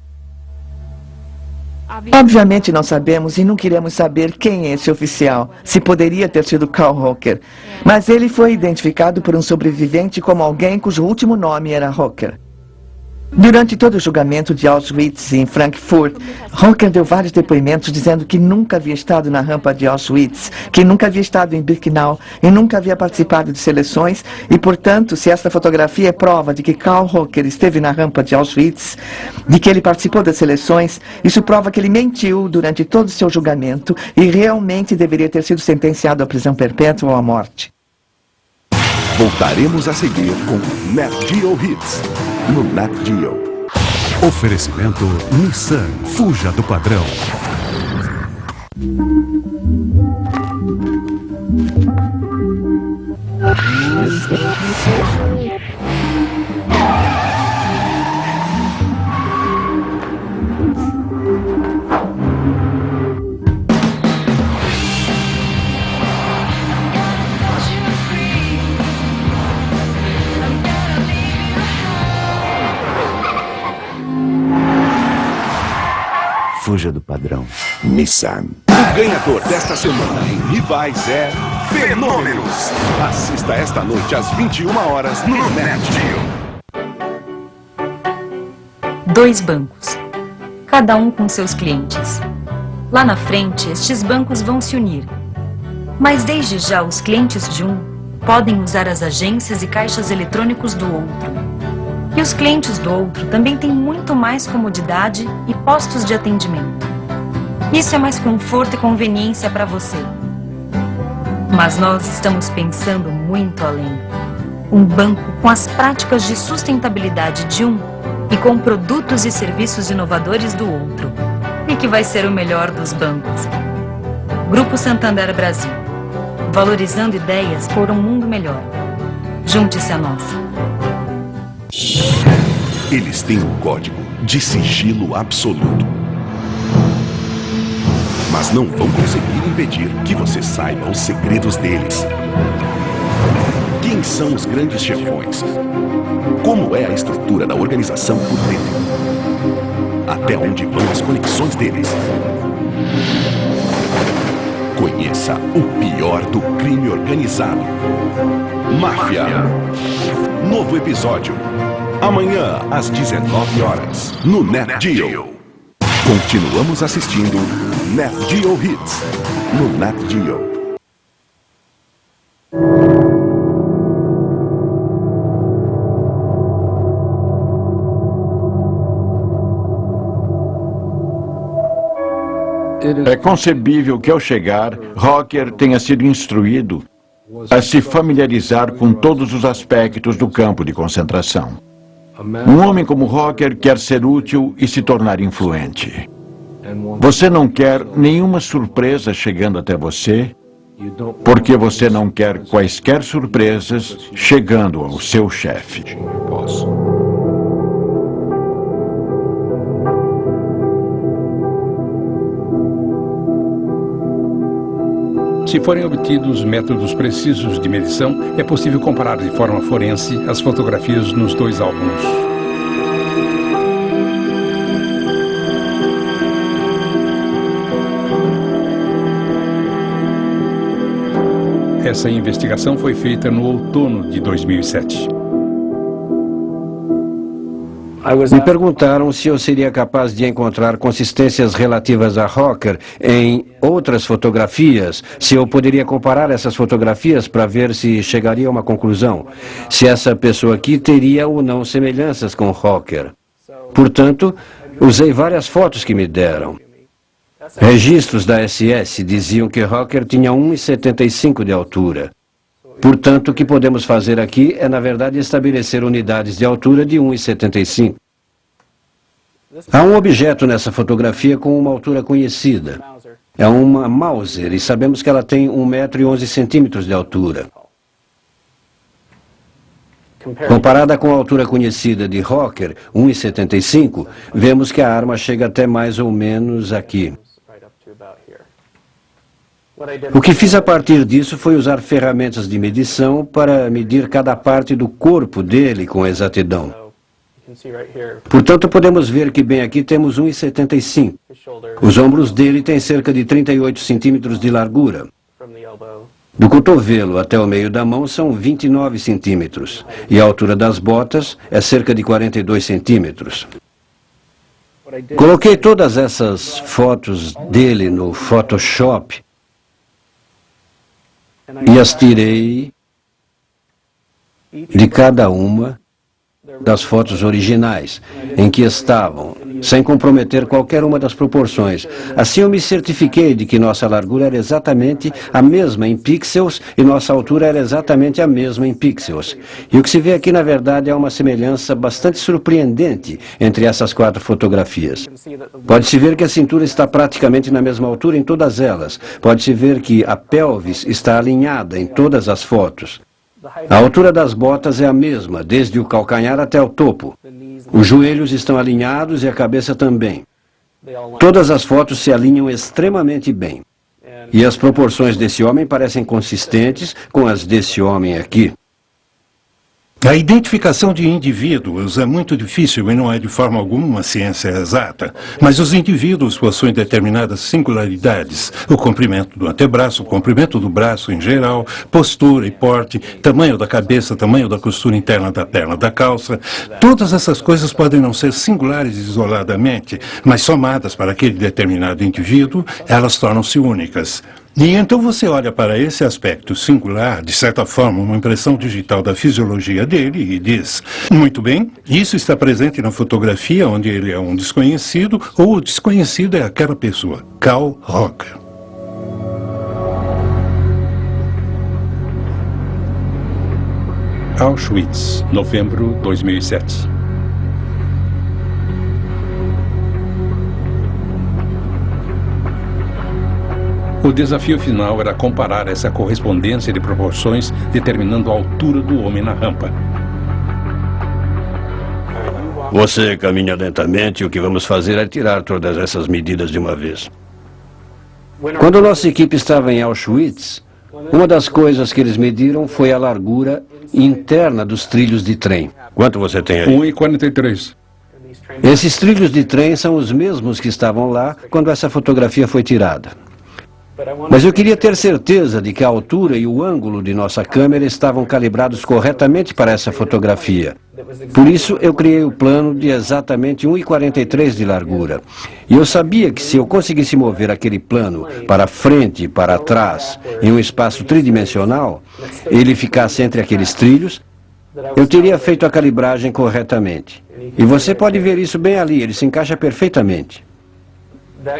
Obviamente não sabemos e não queremos saber quem é esse oficial, se poderia ter sido Karl Hocker. Mas ele foi identificado por um sobrevivente como alguém cujo último nome era Hocker. Durante todo o julgamento de Auschwitz em Frankfurt, Hocker deu vários depoimentos dizendo que nunca havia estado na rampa de Auschwitz, que nunca havia estado em Birkenau e nunca havia participado de seleções e, portanto, se esta fotografia é prova de que Karl Hocker esteve na rampa de Auschwitz, de que ele participou das seleções, isso prova que ele mentiu durante todo o seu julgamento e realmente deveria ter sido sentenciado à prisão perpétua ou à morte. Voltaremos a seguir com Nat Geo Hits, no Nat Geo. Oferecimento Nissan, fuja do padrão. Fuja do padrão. Nissan. ganhador desta semana em Rivais é Fenômenos. Assista esta noite às 21 horas no NetGeo. 2 bancos, cada um com seus clientes. Lá na frente, estes bancos vão se unir. Mas desde já, os clientes de um podem usar as agências e caixas eletrônicos do outro. E os clientes do outro também têm muito mais comodidade e postos de atendimento. Isso é mais conforto e conveniência para você. Mas nós estamos pensando muito além. Um banco com as práticas de sustentabilidade de um e com produtos e serviços inovadores do outro. E que vai ser o melhor dos bancos. Grupo Santander Brasil. Valorizando ideias por um mundo melhor. Junte-se a nós. Eles têm um código de sigilo absoluto. Mas não vão conseguir impedir que você saiba os segredos deles. Quem são os grandes chefões? Como é a estrutura da organização por dentro? Até onde vão as conexões deles? Conheça o pior do crime organizado. Máfia. Novo episódio. Amanhã, às 19 horas, no NetGeo. Continuamos assistindo NetGeo Hits, no NetGeo. É concebível que ao chegar, Rocker tenha sido instruído a se familiarizar com todos os aspectos do campo de concentração. Um homem como Rocker quer ser útil e se tornar influente. Você não quer nenhuma surpresa chegando até você, porque você não quer quaisquer surpresas chegando ao seu chefe. Se forem obtidos métodos precisos de medição, é possível comparar de forma forense as fotografias nos 2 álbuns. Essa investigação foi feita no outono de 2007. Me perguntaram se eu seria capaz de encontrar consistências relativas a Rocker em outras fotografias, se eu poderia comparar essas fotografias para ver se chegaria a uma conclusão, se essa pessoa aqui teria ou não semelhanças com Rocker. Portanto, usei várias fotos que me deram. Registros da SS diziam que Rocker tinha 1,75 de altura. Portanto, o que podemos fazer aqui é, na verdade, estabelecer unidades de altura de 1,75. Há um objeto nessa fotografia com uma altura conhecida. É uma Mauser e sabemos que ela tem 1,11 m de altura. Comparada com a altura conhecida de Rocker, 1,75, vemos que a arma chega até mais ou menos aqui. O que fiz a partir disso foi usar ferramentas de medição para medir cada parte do corpo dele com exatidão. Portanto, podemos ver que bem aqui temos 1,75. Os ombros dele têm cerca de 38 centímetros de largura. Do cotovelo até o meio da mão são 29 centímetros. E a altura das botas é cerca de 42 centímetros. Coloquei todas essas fotos dele no Photoshop e as tirei de cada uma das fotos originais, em que estavam, sem comprometer qualquer uma das proporções. Assim eu me certifiquei de que nossa largura era exatamente a mesma em pixels e nossa altura era exatamente a mesma em pixels. E o que se vê aqui, na verdade, é uma semelhança bastante surpreendente entre essas 4 fotografias. Pode-se ver que a cintura está praticamente na mesma altura em todas elas. Pode-se ver que a pelvis está alinhada em todas as fotos. A altura das botas é a mesma, desde o calcanhar até o topo. Os joelhos estão alinhados e a cabeça também. Todas as fotos se alinham extremamente bem. E as proporções desse homem parecem consistentes com as desse homem aqui. A identificação de indivíduos é muito difícil e não é de forma alguma uma ciência exata. Mas os indivíduos possuem determinadas singularidades. O comprimento do antebraço, o comprimento do braço em geral, postura e porte, tamanho da cabeça, tamanho da costura interna da perna da calça. Todas essas coisas podem não ser singulares isoladamente, mas somadas para aquele determinado indivíduo, elas tornam-se únicas. E então você olha para esse aspecto singular, de certa forma, uma impressão digital da fisiologia dele e diz, muito bem, isso está presente na fotografia onde ele é um desconhecido ou o desconhecido é aquela pessoa, Carl Rocker. Auschwitz, novembro de 2007. O desafio final era comparar essa correspondência de proporções determinando a altura do homem na rampa. Você caminha lentamente e o que vamos fazer é tirar todas essas medidas de uma vez. Quando nossa equipe estava em Auschwitz, uma das coisas que eles mediram foi a largura interna dos trilhos de trem. Quanto você tem aí? 1,43. Esses trilhos de trem são os mesmos que estavam lá quando essa fotografia foi tirada. Mas eu queria ter certeza de que a altura e o ângulo de nossa câmera estavam calibrados corretamente para essa fotografia. Por isso, eu criei o plano de exatamente 1,43 de largura. E eu sabia que se eu conseguisse mover aquele plano para frente e para trás, em um espaço tridimensional, ele ficasse entre aqueles trilhos, eu teria feito a calibragem corretamente. E você pode ver isso bem ali, ele se encaixa perfeitamente.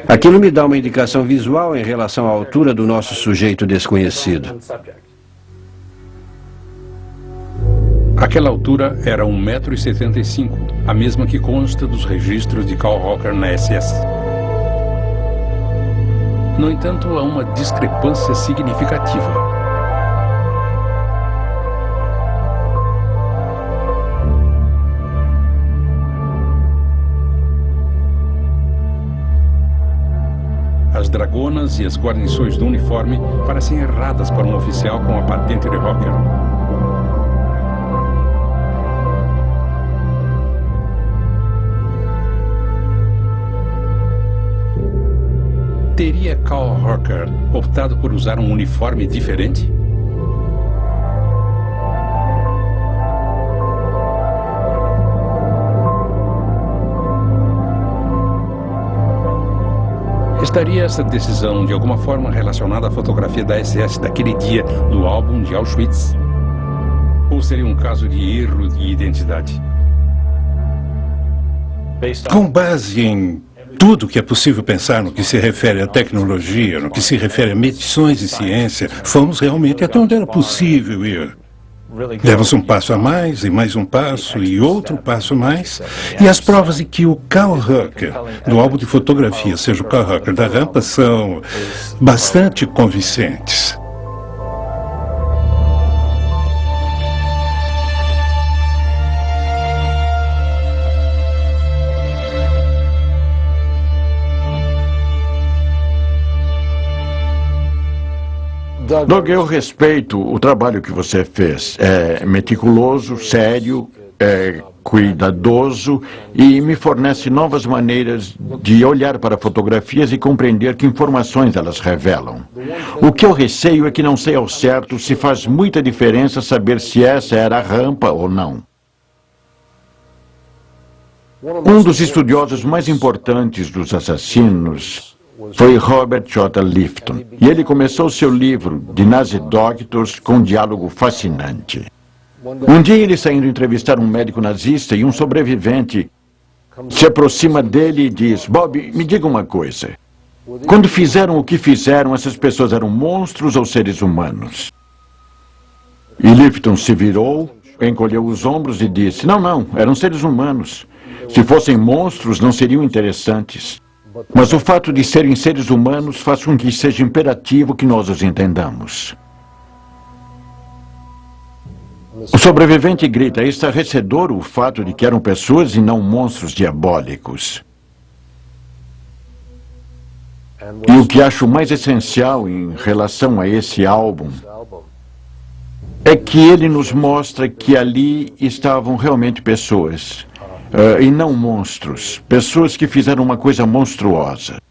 Aquilo me dá uma indicação visual em relação à altura do nosso sujeito desconhecido. Aquela altura era 1,75 m, a mesma que consta dos registros de Carl Rocker na SS. No entanto, há uma discrepância significativa. As dragonas e as guarnições do uniforme parecem erradas para um oficial com a patente de Rocker. Teria Carl Rocker optado por usar um uniforme diferente? Estaria essa decisão de alguma forma relacionada à fotografia da SS daquele dia no álbum de Auschwitz? Ou seria um caso de erro de identidade? Com base em tudo que é possível pensar no que se refere à tecnologia, no que se refere a medições e ciência, fomos realmente até onde era possível ir. Demos um passo a mais, e mais um passo, e outro passo a mais. E as provas de que o Carl Rocker, do álbum de fotografia, seja o Carl Rocker da rampa, são bastante convincentes. Doug, eu respeito o trabalho que você fez. É meticuloso, sério, cuidadoso e me fornece novas maneiras de olhar para fotografias e compreender que informações elas revelam. O que eu receio é que não sei ao certo se faz muita diferença saber se essa era a rampa ou não. Um dos estudiosos mais importantes dos assassinos foi Robert J. Lifton. E ele começou seu livro, The Nazi Doctors, com um diálogo fascinante. Um dia ele saindo entrevistar um médico nazista e um sobrevivente se aproxima dele e diz: Bob, me diga uma coisa. Quando fizeram o que fizeram, essas pessoas eram monstros ou seres humanos? E Lifton se virou, encolheu os ombros e disse: Não, eram seres humanos. Se fossem monstros, não seriam interessantes. Mas o fato de serem seres humanos faz com que seja imperativo que nós os entendamos. O sobrevivente grita: é estarrecedor o fato de que eram pessoas e não monstros diabólicos. E o que acho mais essencial em relação a esse álbum é que ele nos mostra que ali estavam realmente pessoas, e não monstros. Pessoas que fizeram uma coisa monstruosa.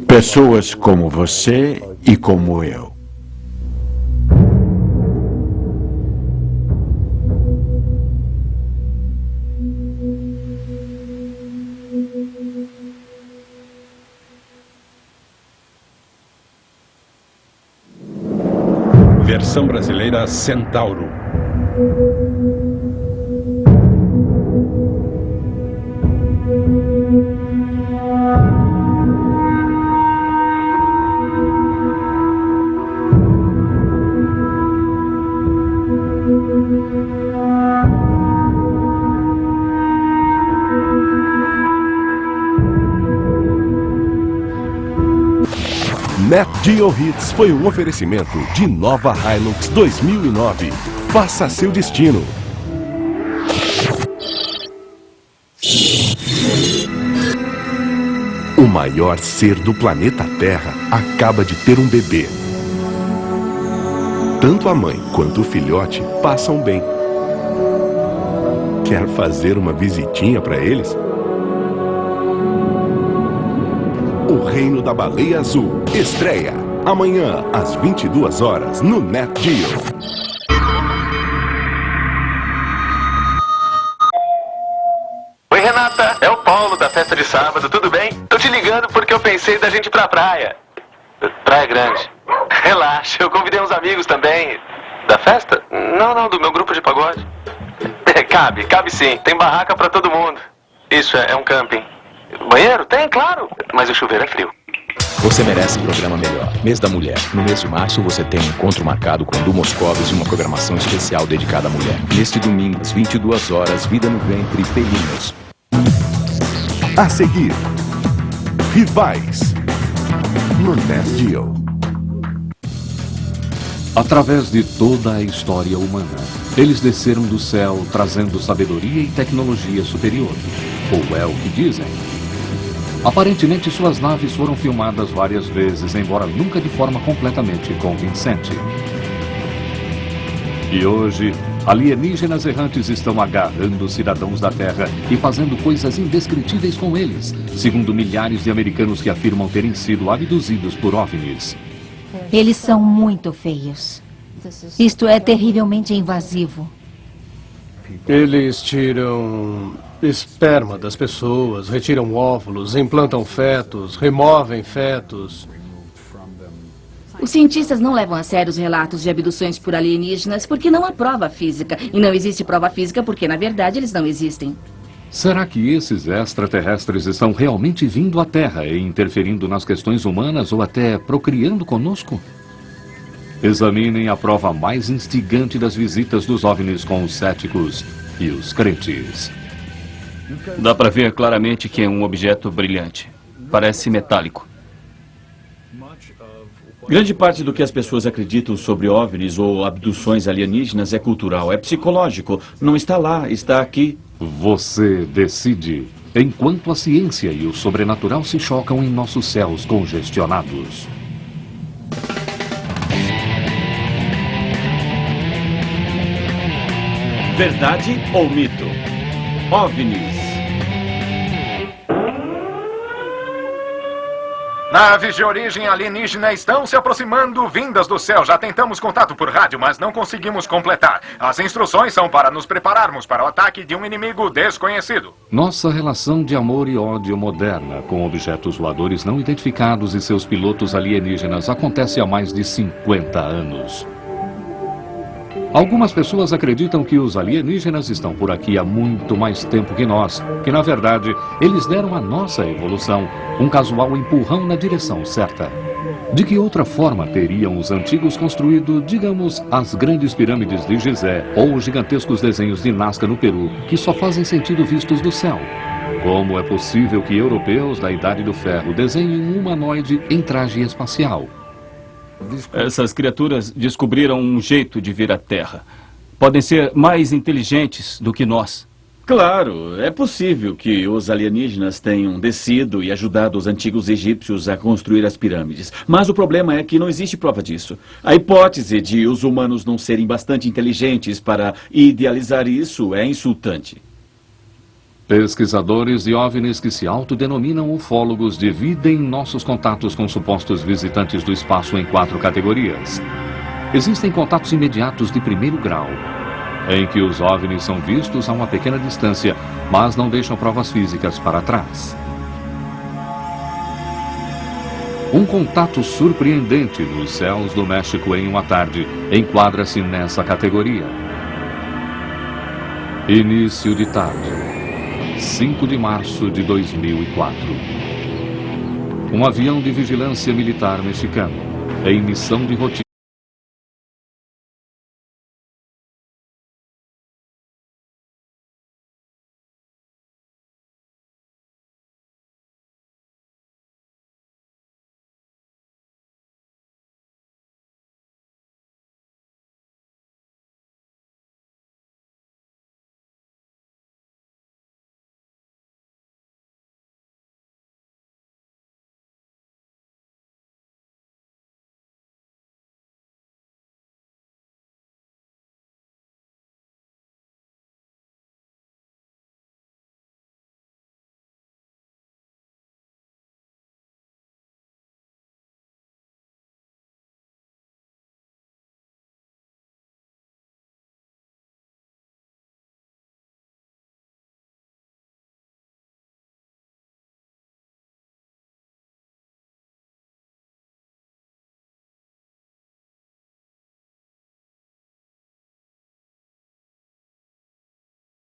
Pessoas como você e como eu. Versão brasileira Centauro. Nat Geo Hits foi um oferecimento de nova Hilux 2009. Faça seu destino. O maior ser do planeta Terra acaba de ter um bebê. Tanto a mãe quanto o filhote passam bem. Quer fazer uma visitinha para eles? O Reino da Baleia Azul estreia amanhã às 22 horas no Nat Geo. Oi, Renata, é o Paulo da festa de sábado, tudo bem? Tô te ligando porque eu pensei da gente ir pra praia. Praia Grande. Relaxa, eu convidei uns amigos também. Da festa? Não, do meu grupo de pagode. Cabe sim, tem barraca pra todo mundo. Isso, é um camping. Banheiro? Tem, claro. Mas o chuveiro é frio. Você merece um programa melhor. Mês da Mulher. No mês de março, você tem um encontro marcado com Du Moscovis e uma programação especial dedicada à mulher. Neste domingo, às 22 horas, Vida no Ventre e Pelinhos. A seguir, Rivais no Nat Geo. Através de toda a história humana, eles desceram do céu trazendo sabedoria e tecnologia superior. Ou é o que dizem. Aparentemente, suas naves foram filmadas várias vezes, embora nunca de forma completamente convincente. E hoje, alienígenas errantes estão agarrando os cidadãos da Terra e fazendo coisas indescritíveis com eles, segundo milhares de americanos que afirmam terem sido abduzidos por OVNIs. Eles são muito feios. Isto é terrivelmente invasivo. Eles tiram esperma das pessoas, retiram óvulos, implantam fetos, removem fetos. Os cientistas não levam a sério os relatos de abduções por alienígenas porque não há prova física. E não existe prova física porque, na verdade, eles não existem. Será que esses extraterrestres estão realmente vindo à Terra e interferindo nas questões humanas ou até procriando conosco? Examinem a prova mais instigante das visitas dos OVNIs com os céticos e os crentes. Dá para ver claramente que é um objeto brilhante. Parece metálico. Grande parte do que as pessoas acreditam sobre OVNIs ou abduções alienígenas é cultural, é psicológico. Não está lá, está aqui. Você decide. Enquanto a ciência e o sobrenatural se chocam em nossos céus congestionados. Verdade ou mito? OVNIs. Naves de origem alienígena estão se aproximando, vindas do céu. Já tentamos contato por rádio, mas não conseguimos completar. As instruções são para nos prepararmos para o ataque de um inimigo desconhecido. Nossa relação de amor e ódio moderna com objetos voadores não identificados e seus pilotos alienígenas acontece há mais de 50 anos. Algumas pessoas acreditam que os alienígenas estão por aqui há muito mais tempo que nós, que na verdade eles deram à nossa evolução um casual empurrão na direção certa. De que outra forma teriam os antigos construído, digamos, as grandes pirâmides de Gizé ou os gigantescos desenhos de Nazca no Peru, que só fazem sentido vistos do céu? Como é possível que europeus da Idade do Ferro desenhem um humanoide em traje espacial? Essas criaturas descobriram um jeito de vir à Terra. Podem ser mais inteligentes do que nós. Claro, é possível que os alienígenas tenham descido e ajudado os antigos egípcios a construir as pirâmides. Mas o problema é que não existe prova disso. A hipótese de os humanos não serem bastante inteligentes para idealizar isso é insultante. Pesquisadores de OVNIs que se autodenominam ufólogos dividem nossos contatos com supostos visitantes do espaço em 4 categorias. Existem contatos imediatos de primeiro grau, em que os OVNIs são vistos a uma pequena distância, mas não deixam provas físicas para trás. Um contato surpreendente nos céus do México em uma tarde enquadra-se nessa categoria. Início de tarde, 5 de março de 2004. Um avião de vigilância militar mexicano, em missão de rotina.